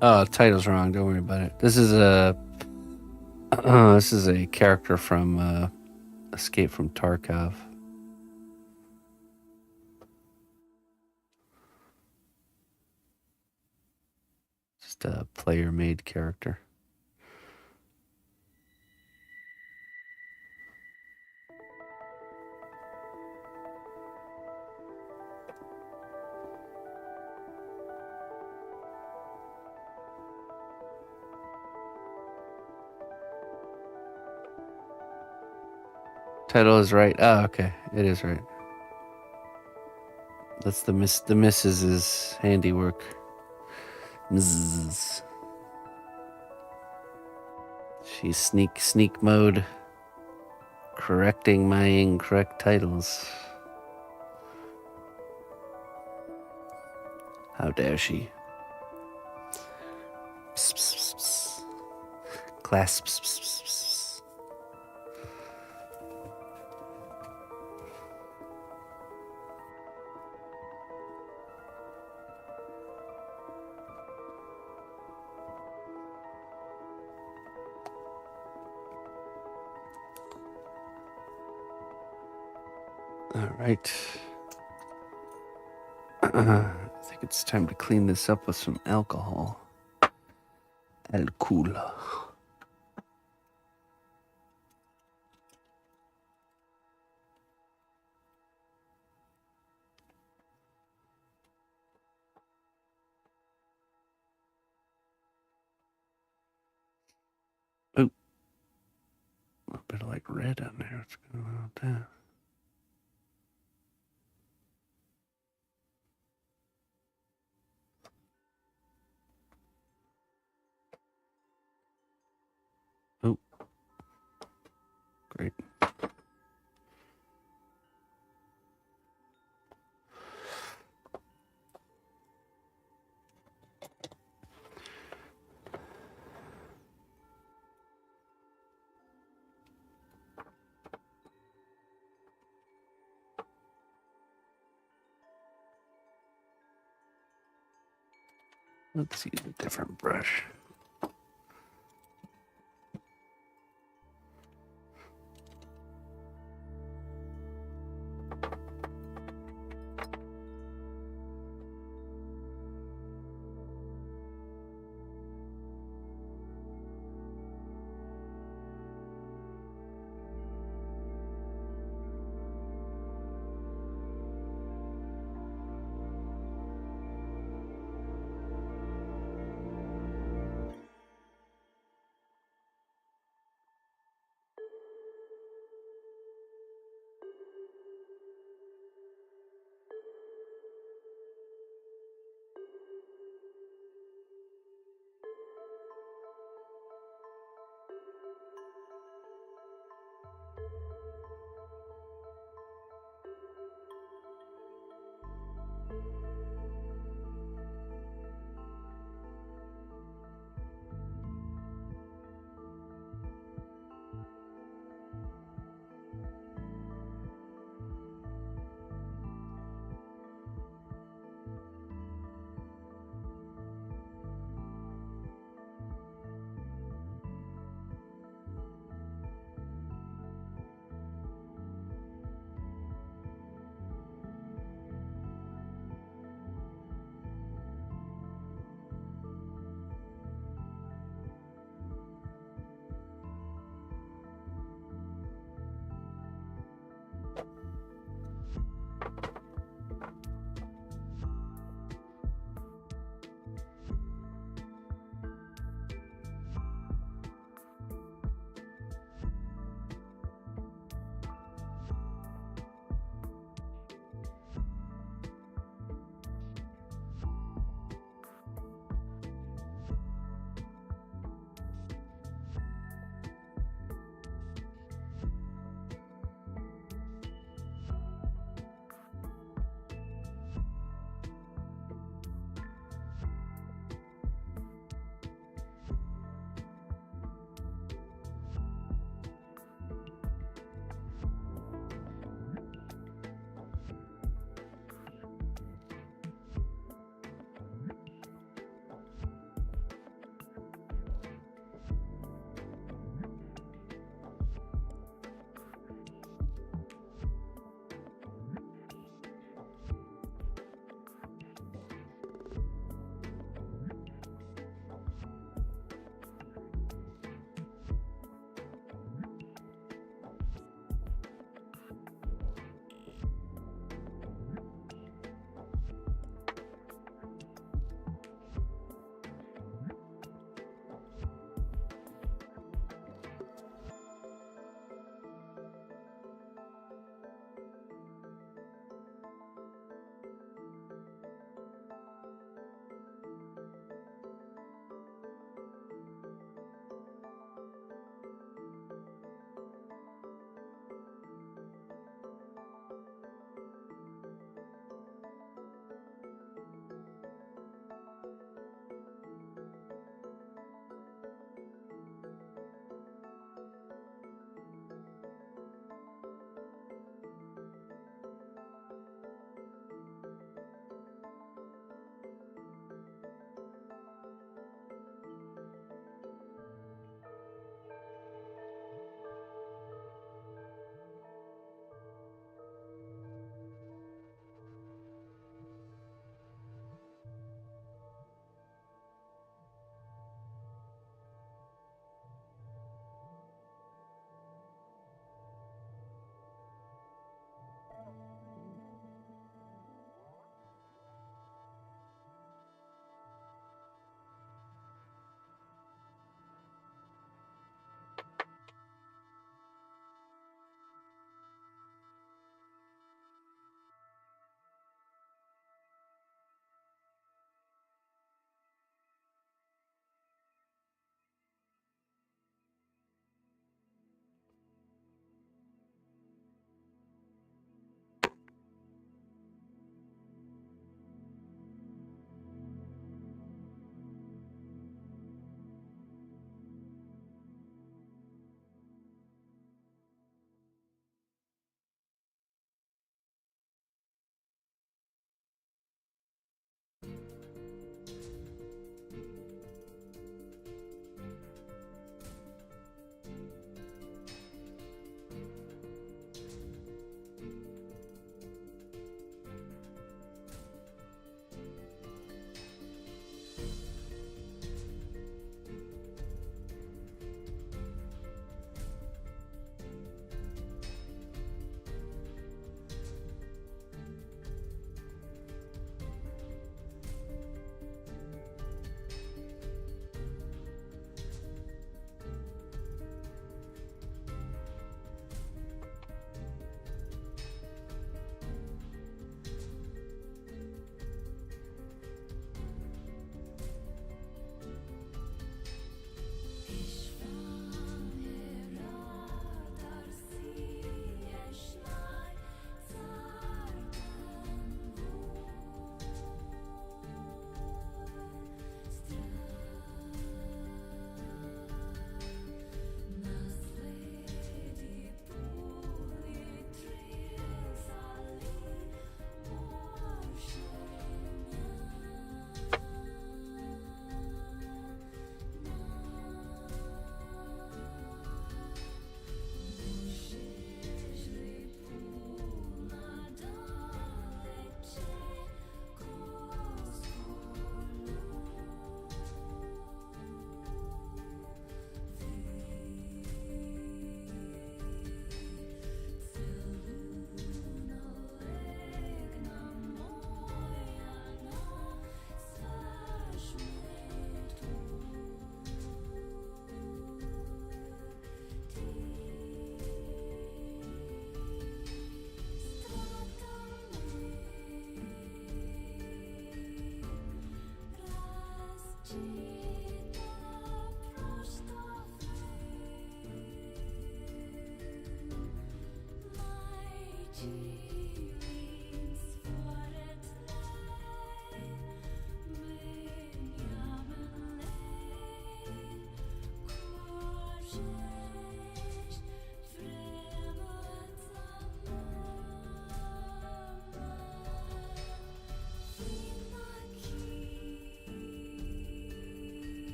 Oh, the title's wrong. Don't worry about it. This is a character from Escape from Tarkov. Just a player-made character. Title is right. Oh, okay. It is right. That's the missus's handiwork. Mrs. She's sneak mode, correcting my incorrect titles. How dare she? Psst, psst, psst. Class. Psst, psst, psst, psst. All right. I think it's time to clean this up with some alcohol. Alcohol. Oh, a bit of like red on there. What's going on with that? Oh, great. Let's use a different brush.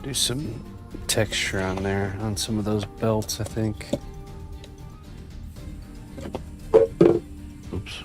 Do some texture on there on some of those belts, I think. Oops.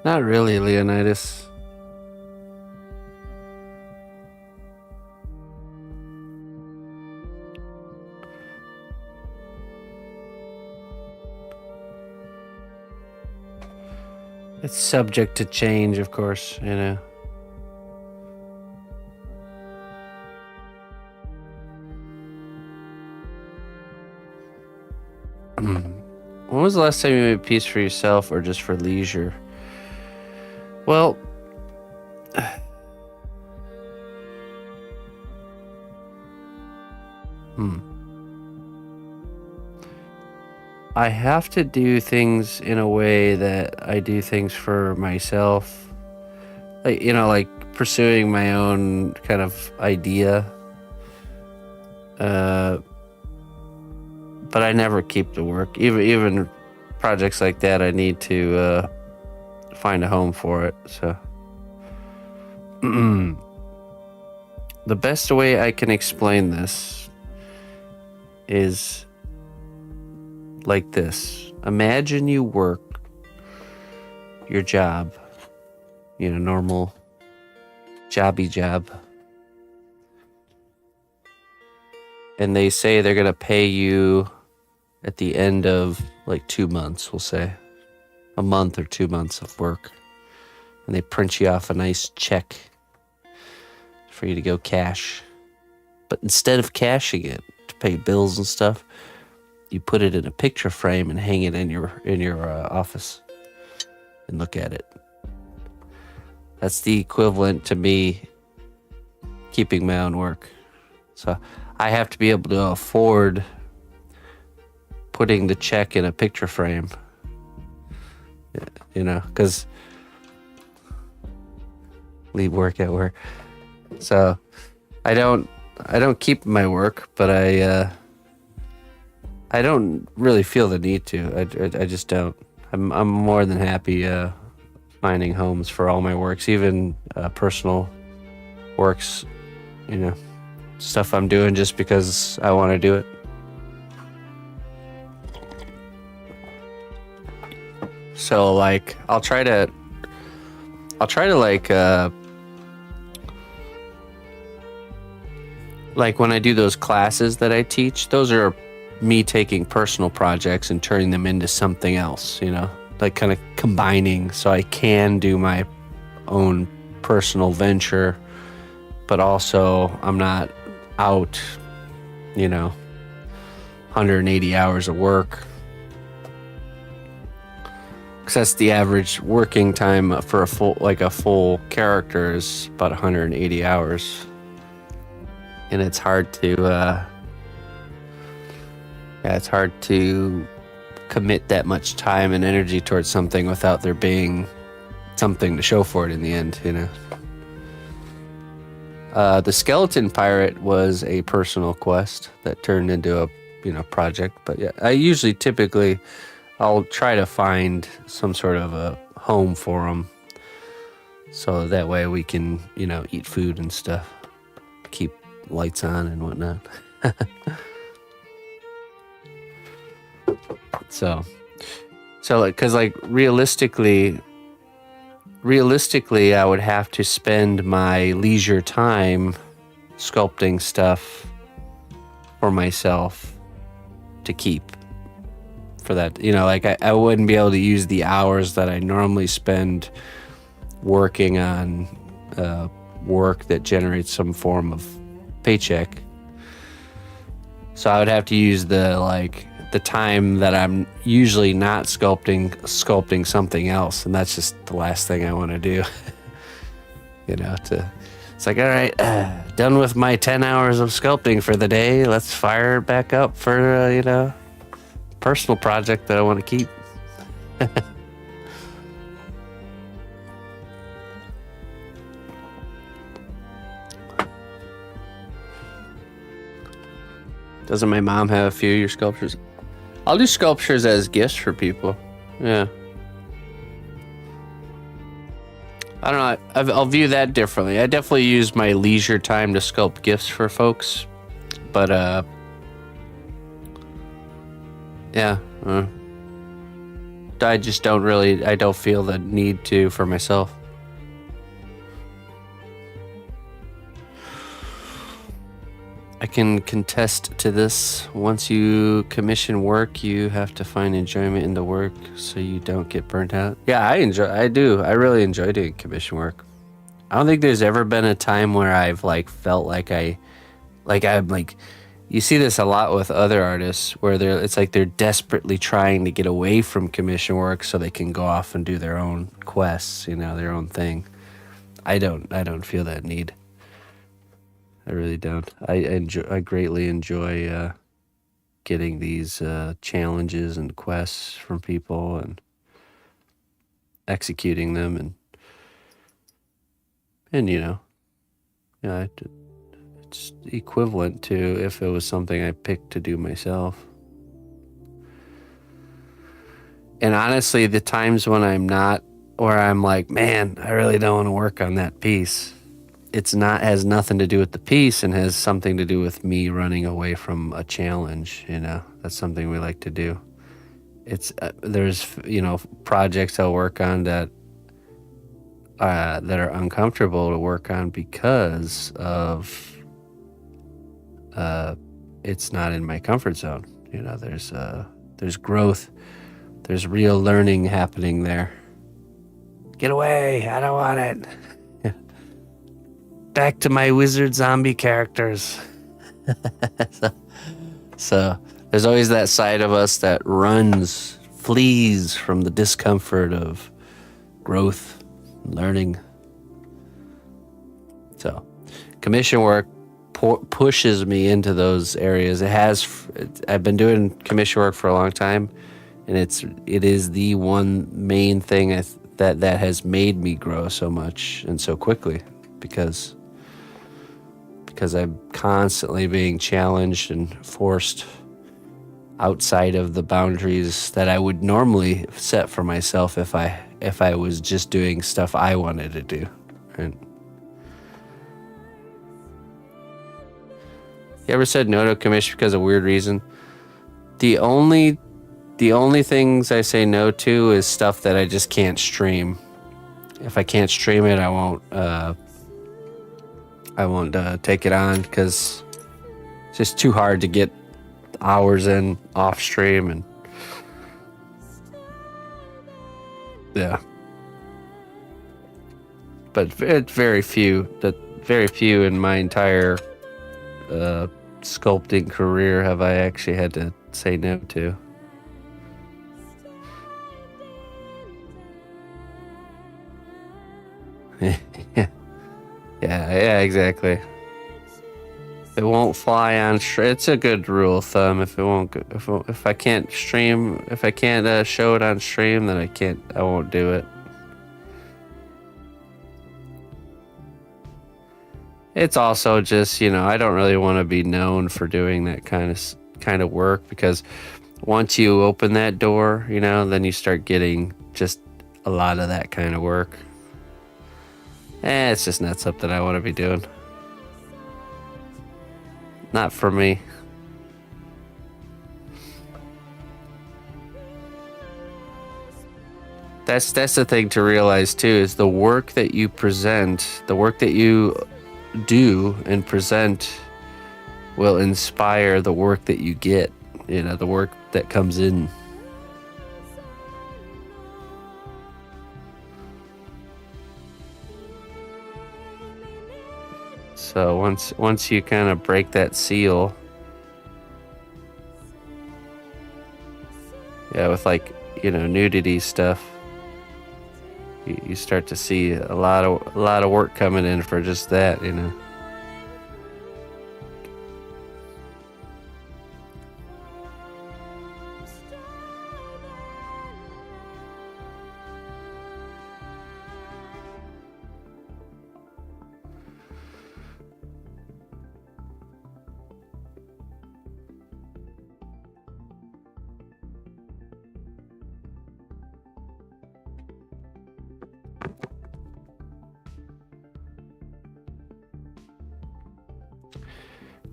Not really, Leonidas. It's subject to change, of course, you know. When was the last time you made a piece for yourself or just for leisure? Well, I have to do things in a way that I do things for myself. Like, you know, like pursuing my own kind of idea. But I never keep the work. Even projects like that, I need to find a home for it. So the best way I can explain this is like this. Imagine you work your job, you know, normal jobby job. And they say they're going to pay you at the end of like 2 months, we'll say. A month or 2 months of work. And they print you off a nice check for you to go cash. But instead of cashing it to pay bills and stuff, you put it in a picture frame and hang it in your office and look at it. That's the equivalent to me keeping my own work. So I have to be able to afford putting the check in a picture frame, you know, because leave work at work. So I don't keep my work, but I don't really feel the need to. I just don't. I'm more than happy finding homes for all my works, even personal works, you know, stuff I'm doing just because I want to do it. So like I'll try to like when I do those classes that I teach, those are me taking personal projects and turning them into something else, you know, like kind of combining so I can do my own personal venture, but also I'm not out, you know, 180 hours of work. Because that's the average working time for a full character is about 180 hours. And it's hard to it's hard to commit that much time and energy towards something without there being something to show for it in the end, you know. The skeleton pirate was a personal quest that turned into a, you know, project. But yeah, I'll try to find some sort of a home for them, so that way we can, you know, eat food and stuff, keep lights on and whatnot. So like, cause like realistically, I would have to spend my leisure time sculpting stuff for myself to keep for that. You know, like I wouldn't be able to use the hours that I normally spend working on work that generates some form of paycheck. So I would have to use the time that I'm usually not sculpting something else, and that's just the last thing I want to do. You know, it's like, all right, done with my 10 hours of sculpting for the day. Let's fire it back up for you know, personal project that I want to keep. Doesn't my mom have a few of your sculptures? I'll do sculptures as gifts for people. Yeah. I don't know. I'll view that differently. I definitely use my leisure time to sculpt gifts for folks. But, yeah. I just don't really, I don't feel the need to for myself. I can contest to this. Once you commission work, you have to find enjoyment in the work so you don't get burnt out. Yeah, I do. I really enjoy doing commission work. I don't think there's ever been a time where I've like felt like I'm like, you see this a lot with other artists where it's like they're desperately trying to get away from commission work so they can go off and do their own quests, you know, their own thing. I don't feel that need. I really don't. I greatly enjoy getting these challenges and quests from people and executing them and you know, yeah, it's equivalent to if it was something I picked to do myself. And honestly, the times when I'm not, or I'm like, man, I really don't want to work on that piece. Has nothing to do with the piece and has something to do with me running away from a challenge. You know, that's something we like to do. It's there's, you know, projects I'll work on that are uncomfortable to work on because of it's not in my comfort zone. You know, there's growth, there's real learning happening there. Get away! I don't want it. Back to my wizard zombie characters. So there's always that side of us that flees from the discomfort of growth, learning. So commission work pushes me into those areas. I've been doing commission work for a long time, and it is the one main thing that has made me grow so much and so quickly because I'm constantly being challenged and forced outside of the boundaries that I would normally set for myself if I was just doing stuff I wanted to do. Right? You ever said no to a commission because of weird reason? The only things I say no to is stuff that I just can't stream. If I can't stream it, I won't take it on because it's just too hard to get hours in off stream, and yeah. But it's very few in my entire sculpting career have I actually had to say no to. Yeah, exactly. It won't fly on. It's a good rule of thumb. If I can't stream, if I can't show it on stream, then I won't do it. It's also just, you know, I don't really want to be known for doing that kind of work, because once you open that door, you know, then you start getting just a lot of that kind of work. It's just not something I want to be doing. Not for me. That's the thing to realize too, is the work that you present, the work that you do and present will inspire the work that you get, you know, the work that comes in. So once you kind of break that seal, yeah, with like, you know, nudity stuff, you start to see a lot of work coming in for just that, you know.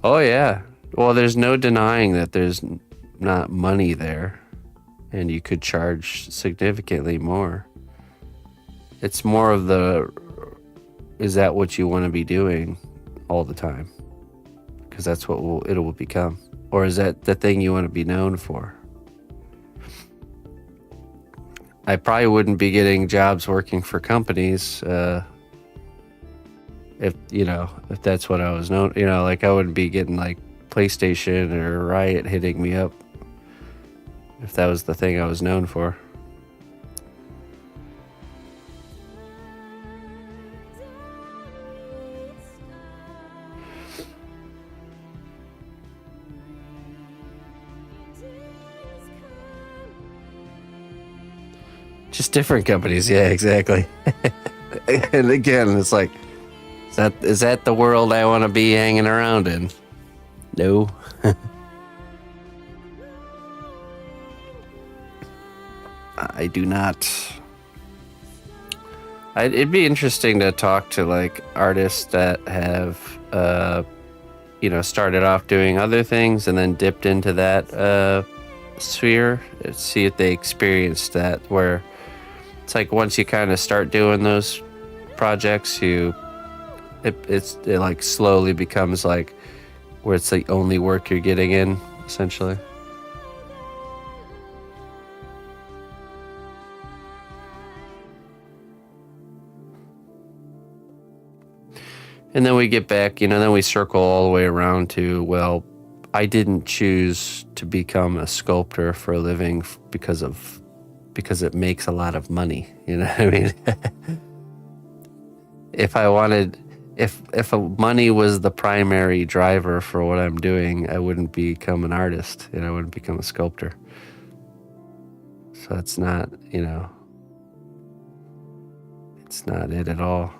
Oh yeah. Well, there's no denying that there's not money there. and you could charge significantly more. It's more of the, is that what you want to be doing all the time? Because that's what it will become. Or is that the thing you want to be known for? I probably wouldn't be getting jobs working for companies if that's what I was known. Like I wouldn't be getting like PlayStation or Riot hitting me up if that was the thing I was known for. Just different companies, yeah, exactly. And again, it's like, is that the world I want to be hanging around in? No. I do not. It'd be interesting to talk to like artists that have, started off doing other things and then dipped into that sphere. See if they experienced that, where it's like once you kind of start doing those projects, it like slowly becomes like where it's the only work you're getting in, essentially. And then we get back, then we circle all the way around to, well, I didn't choose to become a sculptor for a living because it makes a lot of money. You know what I mean? If money was the primary driver for what I'm doing, I wouldn't become an artist, I wouldn't become a sculptor. So it's not, it's not it at all.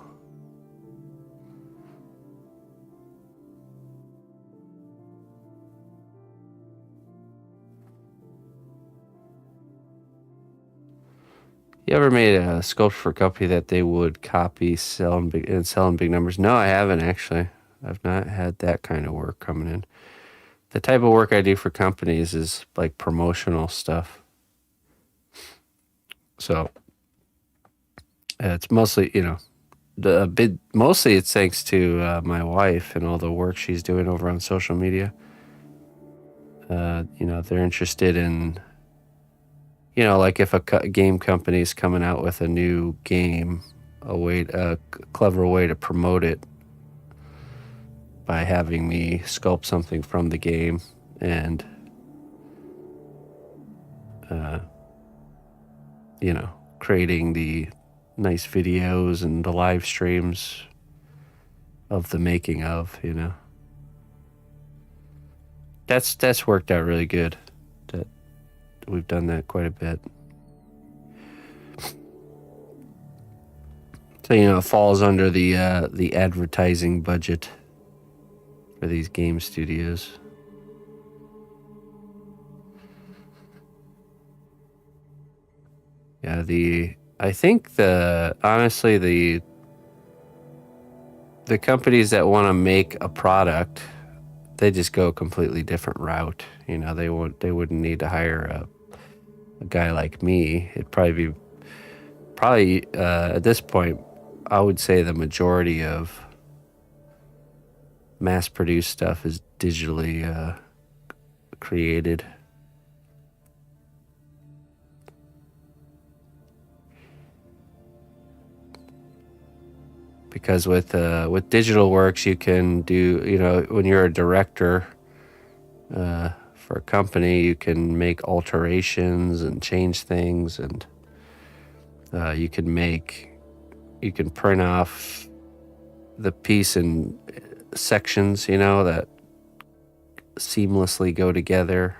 You ever made a sculpture for a company that they would copy, sell in big numbers? No, I haven't actually. I've not had that kind of work coming in. The type of work I do for companies is like promotional stuff. So it's mostly, mostly it's thanks to my wife and all the work she's doing over on social media. They're interested in, like if a game company is coming out with a new game, a clever way to promote it by having me sculpt something from the game and, creating the nice videos and the live streams of the making of, That's worked out really good. We've done that quite a bit. So, it falls under the advertising budget for these game studios. Yeah, I think honestly the companies that want to make a product, they just go a completely different route. They wouldn't need to hire a guy like me. It'd probably at this point, I would say the majority of mass-produced stuff is digitally created. Because with digital works, you can do, when you're a director for a company, you can make alterations and change things, and you can print off the piece in sections, that seamlessly go together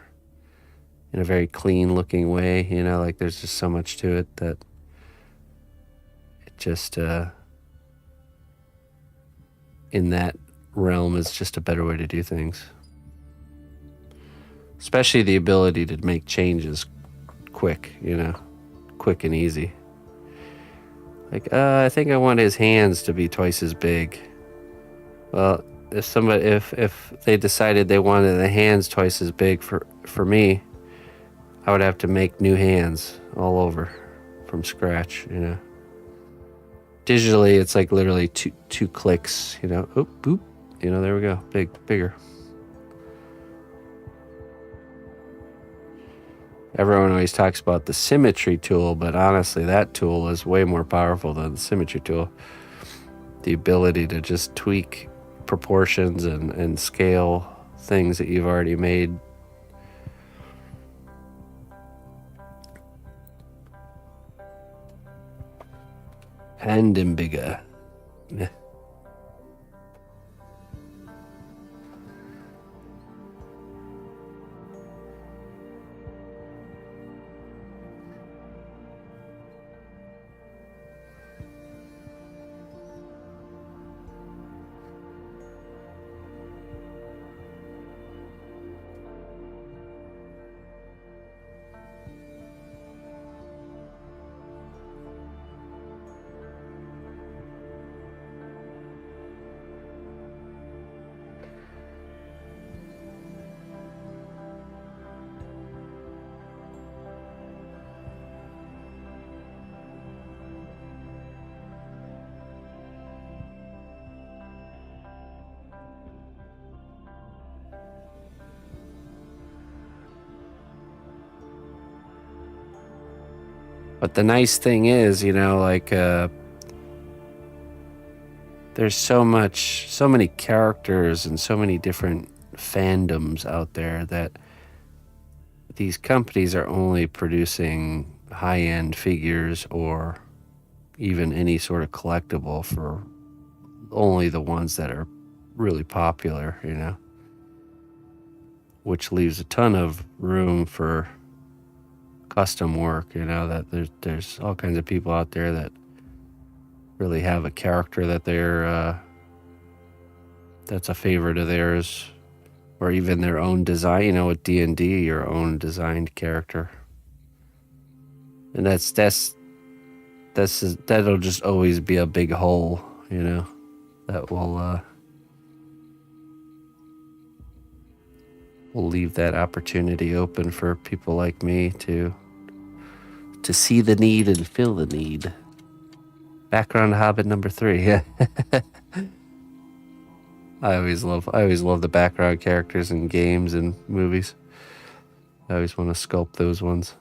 in a very clean looking way, like there's just so much to it that it just in that realm is just a better way to do things. Especially the ability to make changes quick, quick and easy. Like, I think I want his hands to be twice as big. Well, if they decided they wanted the hands twice as big for me, I would have to make new hands all over from scratch, you know. Digitally, it's like literally two clicks, you know. Oop, boop. You know, there we go. Bigger. Everyone always talks about the symmetry tool, but honestly, that tool is way more powerful than the symmetry tool. The ability to just tweak proportions and scale things that you've already made. And bigger. Yeah. But the nice thing is, you know, like, there's so many characters and so many different fandoms out there that these companies are only producing high-end figures or even any sort of collectible for only the ones that are really popular, you know, which leaves a ton of room for custom work, you know, that there's all kinds of people out there that really have a character that they're that's a favorite of theirs, or even their own design, you know, with D&D, your own designed character. And that'll just always be a big hole, you know, that will leave that opportunity open for people like me to see the need and fill the need. Background Hobbit number 3. Yeah. I always love the background characters in games and movies. I always want to sculpt those ones.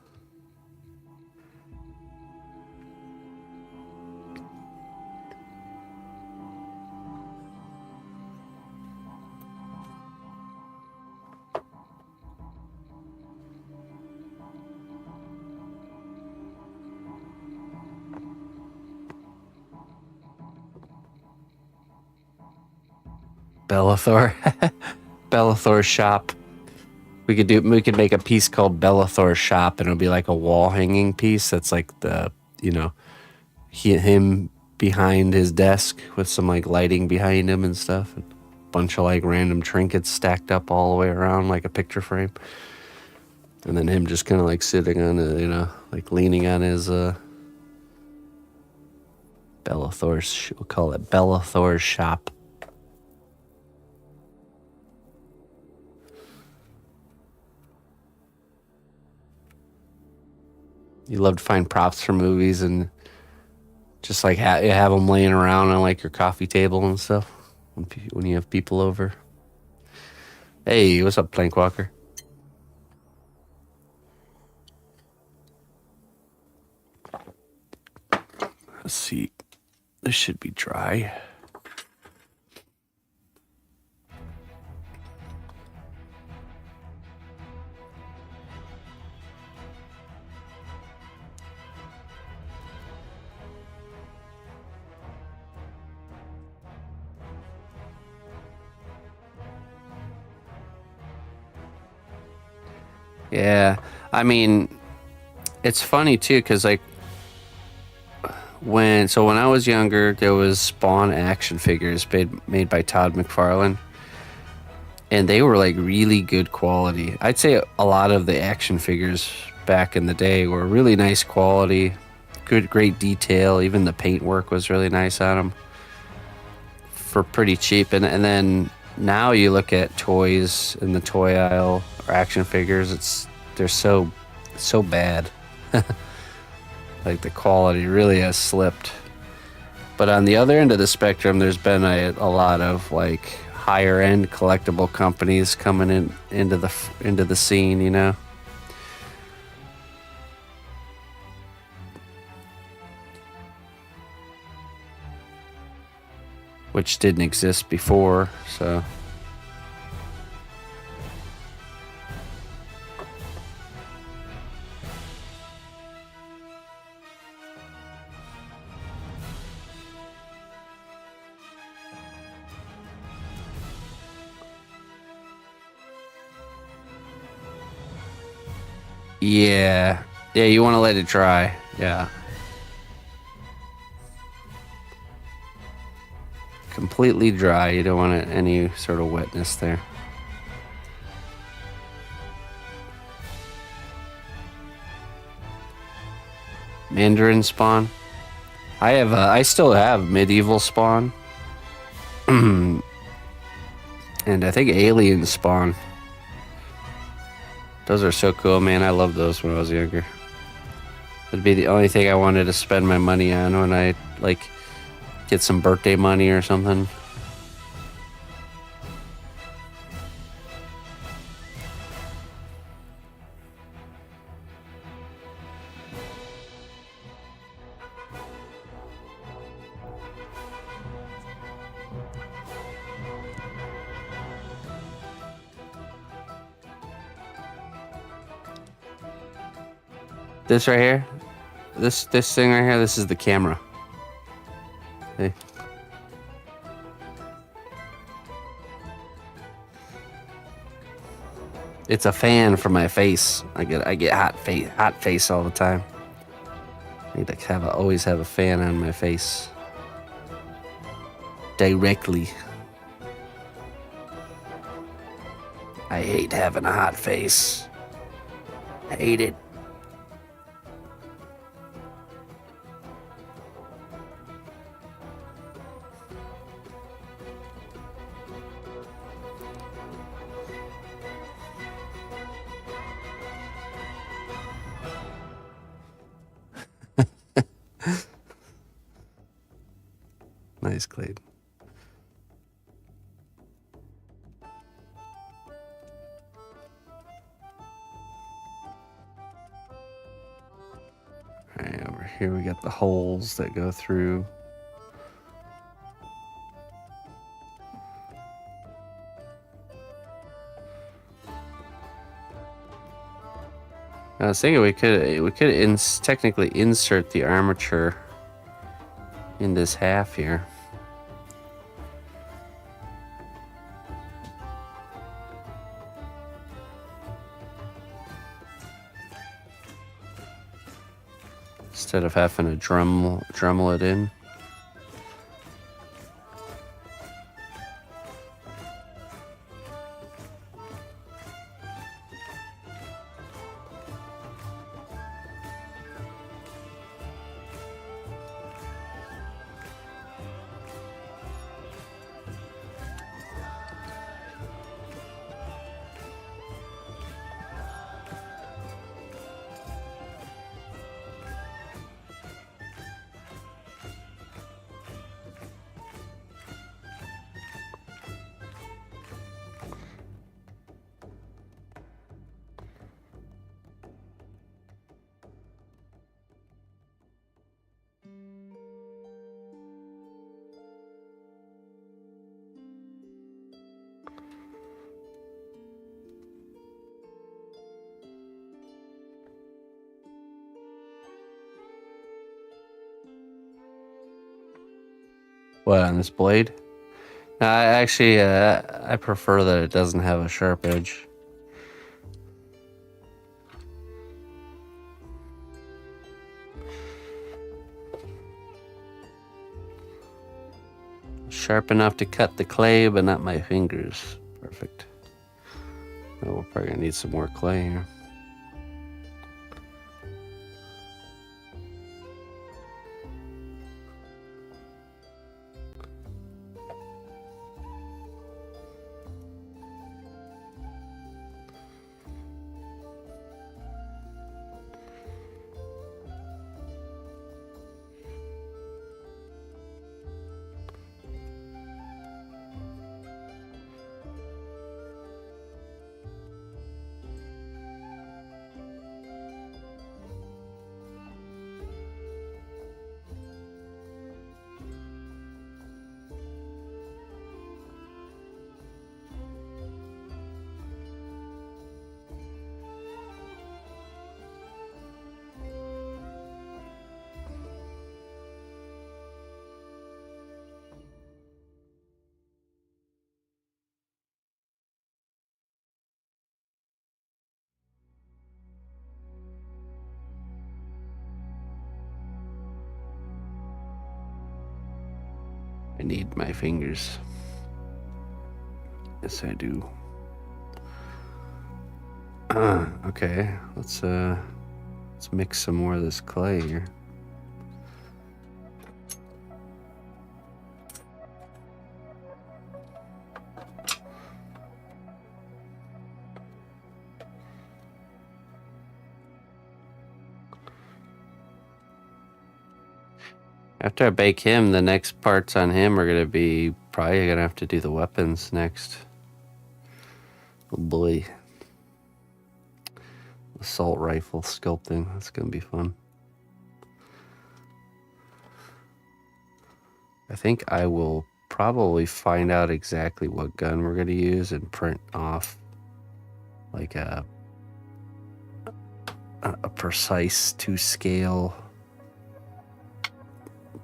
Bellathor. Bellathor's shop. We could make a piece called Bellathor's shop, and it'll be like a wall hanging piece that's like the, you know, him behind his desk with some like lighting behind him and stuff. And a bunch of like random trinkets stacked up all the way around like a picture frame. And then him just kind of like sitting on a, you know, like leaning on his Bellathor's, we'll call it Bellathor's shop. You love to find props for movies and just like have them laying around on like your coffee table and stuff when you have people over. Hey, what's up, Plankwalker? Let's see. This should be dry. Yeah, I mean, it's funny too, because like when I was younger, there was Spawn action figures made by Todd McFarlane, and they were like really good quality. I'd say a lot of the action figures back in the day were really nice quality, great detail. Even the paintwork was really nice on them for pretty cheap. And then now you look at toys in the toy aisle or action figures, they're so so bad. Like the quality really has slipped. But on the other end of the spectrum, there's been a lot of like higher end collectible companies coming into the scene, you know. Which didn't exist before, so. Yeah. Yeah, you want to let it dry. Yeah. Completely dry. You don't want any sort of wetness there. Mandarin spawn. I still have medieval spawn. And I think alien spawn. Those are so cool, man. I loved those when I was younger. It'd be the only thing I wanted to spend my money on when I like get some birthday money or something. This right here, this thing right here, this is the camera. See? It's a fan for my face. I get hot face all the time. I need to always have a fan on my face. Directly. I hate having a hot face. I hate it. Nice, Clayton. All right, over here we got the holes that go through. I was thinking we could technically insert the armature in this half here. Instead of having to Dremel it in. What, on this blade? I prefer that it doesn't have a sharp edge. Sharp enough to cut the clay, but not my fingers. Perfect. Oh, we're probably gonna need some more clay here. need my fingers. Yes, I do. Okay, let's mix some more of this clay here. After I bake him, the next parts on him are gonna be probably gonna have to do the weapons next. Oh boy. Assault rifle sculpting. That's gonna be fun. I think I will probably find out exactly what gun we're gonna use and print off like a precise to scale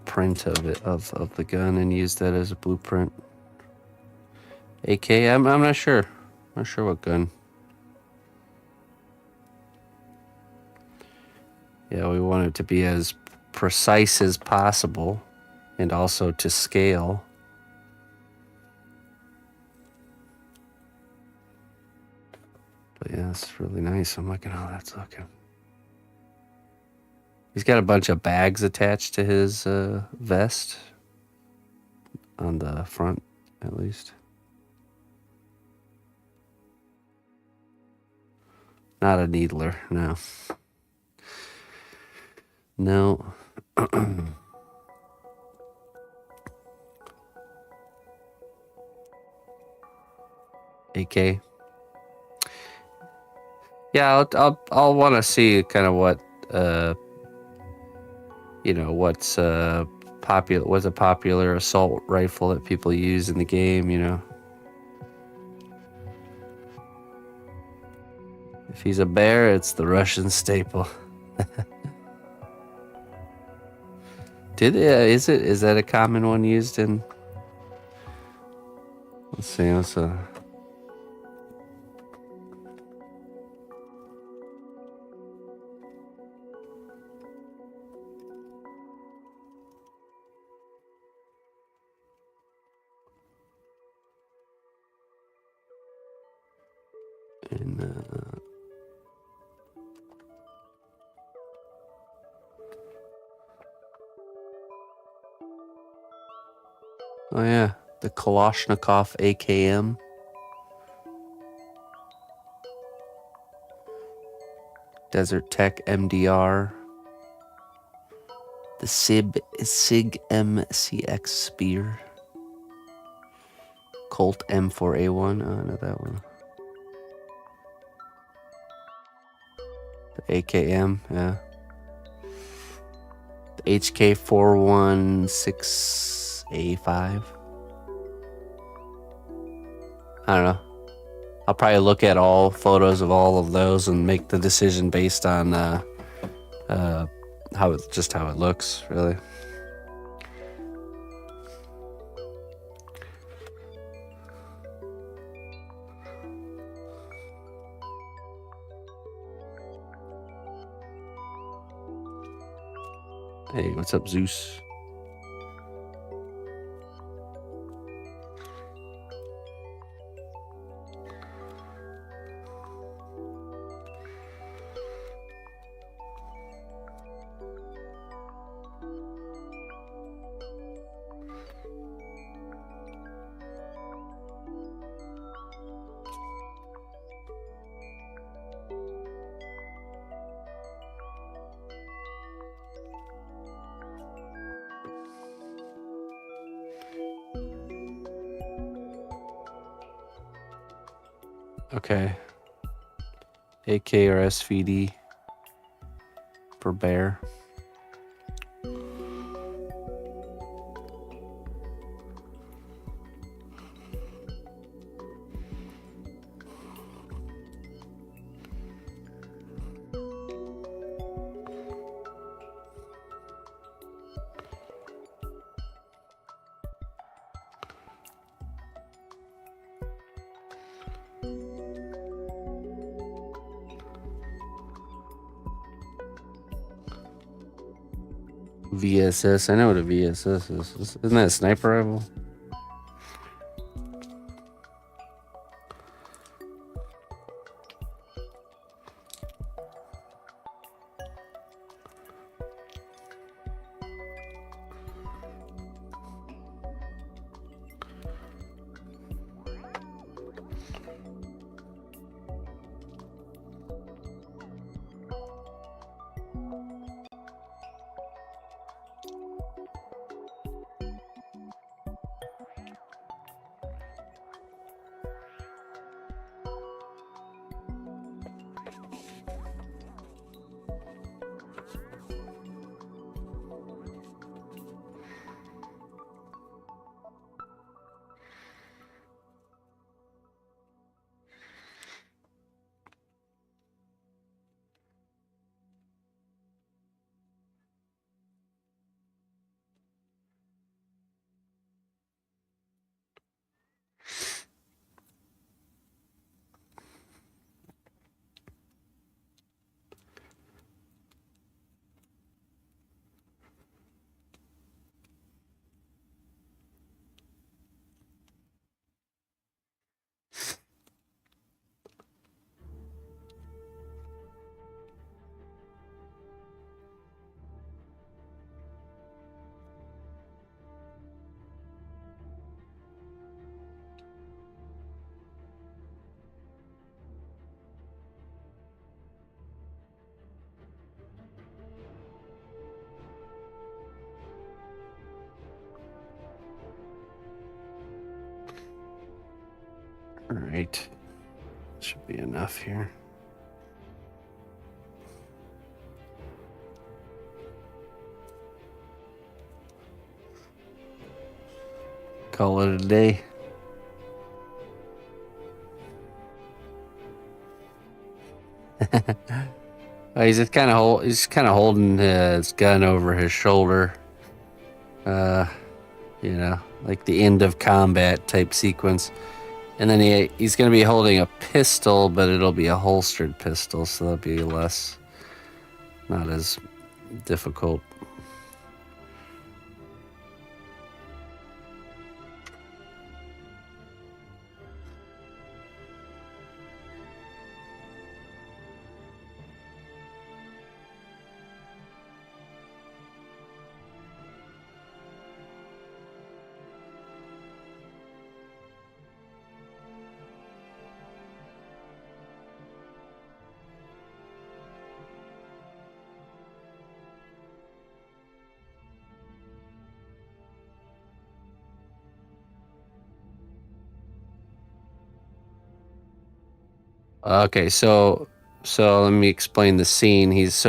print of it of the gun and use that as a blueprint. AK, I'm not sure. Not sure what gun. Yeah, we want it to be as precise as possible and also to scale. But yeah, it's really nice. I'm liking how that's looking. He's got a bunch of bags attached to his vest. On the front, at least. Not a needler, no. No. AK. Yeah, I'll want to see kind of what what's popular. What's a popular assault rifle that people use in the game? If he's a bear, it's the Russian staple. Is that a common one used in? Let's see. What's a? Oh yeah, the Kalashnikov AKM. Desert Tech MDR. The SIG MCX Spear. Colt M4A1. Oh, I know that one. The AKM, yeah. The HK416A5. I don't know. I'll probably look at all photos of all of those and make the decision based on how it looks, really. Hey, what's up, Zeus? Okay. AK or SVD for bear. VSS. I know what a VSS is. Isn't that a sniper rifle? All right. Should be enough here. Call it a day. He's just kind of holding his gun over his shoulder. You know, like the end of combat type sequence. And then he's going to be holding a pistol, but it'll be a holstered pistol, so that'll be not as difficult. Okay, so let me explain the scene. He's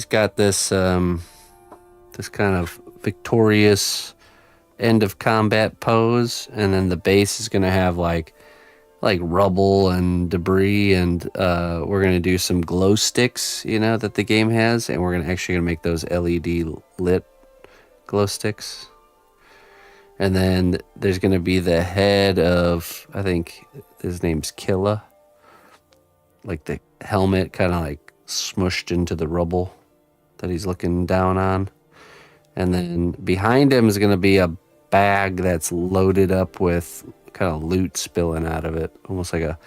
got this this kind of victorious end of combat pose, and then the base is gonna have like rubble and debris, and we're gonna do some glow sticks, you know, that the game has, and we're gonna make those LED lit glow sticks. And then there's gonna be the head of, I think his name's Killa. Like the helmet kind of like smushed into the rubble that he's looking down on. And then behind him is going to be a bag that's loaded up with kind of loot spilling out of it, almost like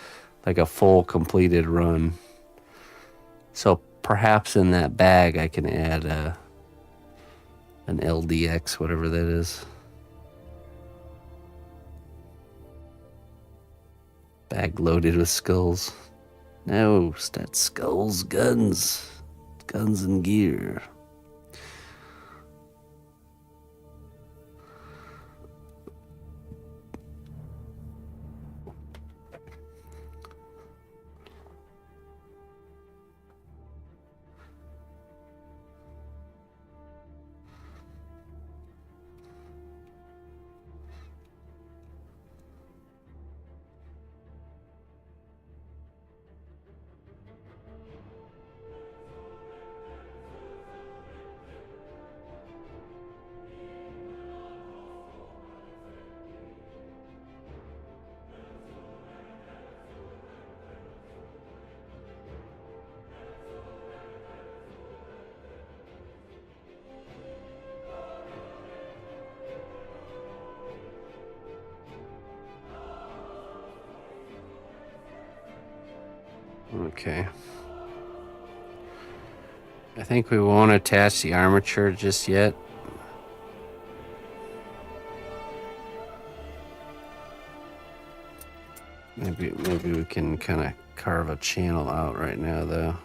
a full completed run. So perhaps in that bag I can add an LDX, whatever that is. Bag loaded with skulls. No, that's skulls, guns and gear. Okay. I think we won't attach the armature just yet. Maybe we can kind of carve a channel out right now, though.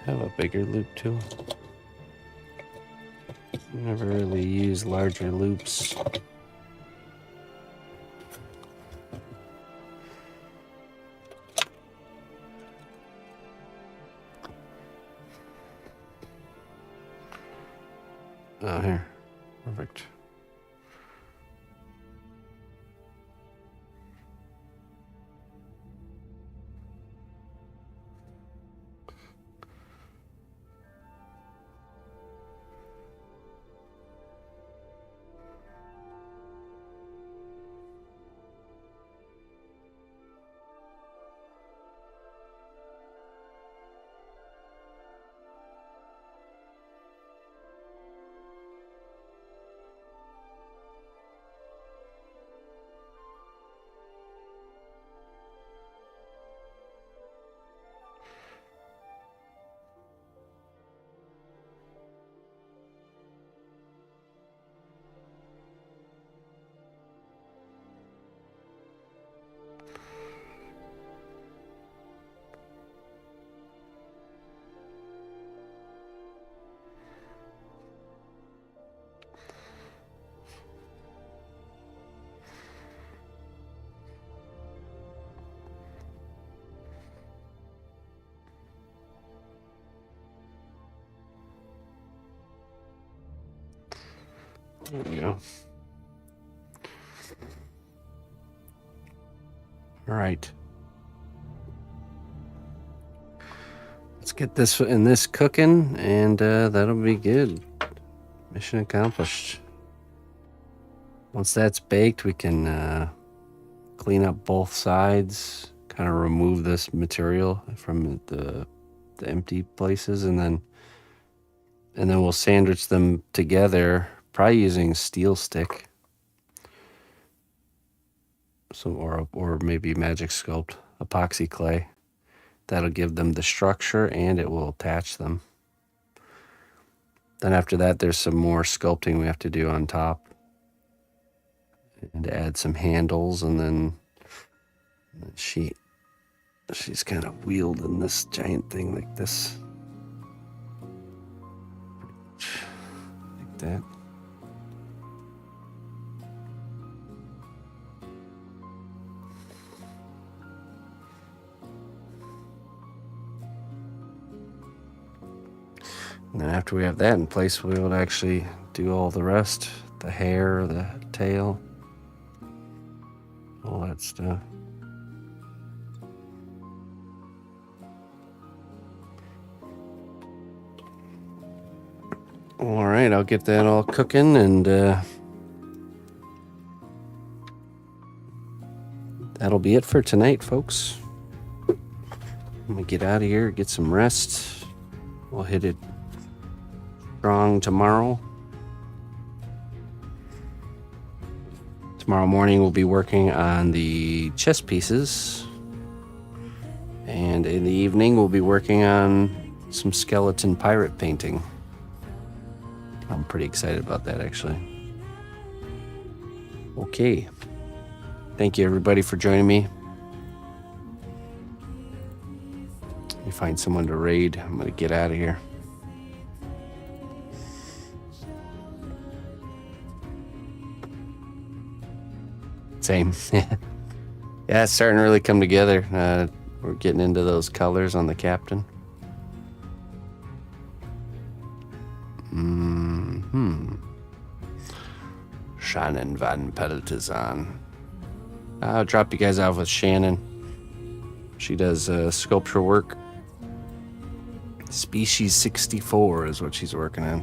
Have a bigger loop too. Never really use larger loops. Oh, here. Perfect. There we go. All right. Let's get this in this cooking, and that'll be good. Mission accomplished. Once that's baked, we can clean up both sides, kind of remove this material from the empty places, and then we'll sandwich them together, probably using steel stick. Or maybe Magic Sculpt epoxy clay. That'll give them the structure and it will attach them. Then after that, there's some more sculpting we have to do on top. And add some handles, and then she's kind of wielding this giant thing like this. Like that. And then after we have that in place, we will actually do all the rest. The hair, the tail, all that stuff. All right, I'll get that all cooking, and that'll be it for tonight, folks. I'm gonna get out of here, get some rest. We'll hit it strong tomorrow. Tomorrow morning we'll be working on the chess pieces, and in the evening we'll be working on some skeleton pirate painting. I'm pretty excited about that, actually. Okay. Thank you, everybody, for joining me. Let me find someone to raid. I'm going to get out of here. Same. Yeah, it's starting to really come together. We're getting into those colors on the captain. Shannon Van Peltizan. I'll drop you guys off with Shannon. She does sculpture work. Species 64 is what she's working on.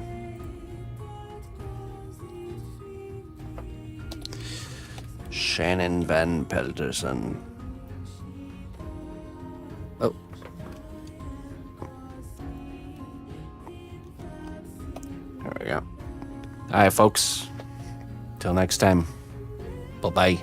Shannon Van Pelterson. Oh. There we go. All right, folks. Till next time. Bye-bye.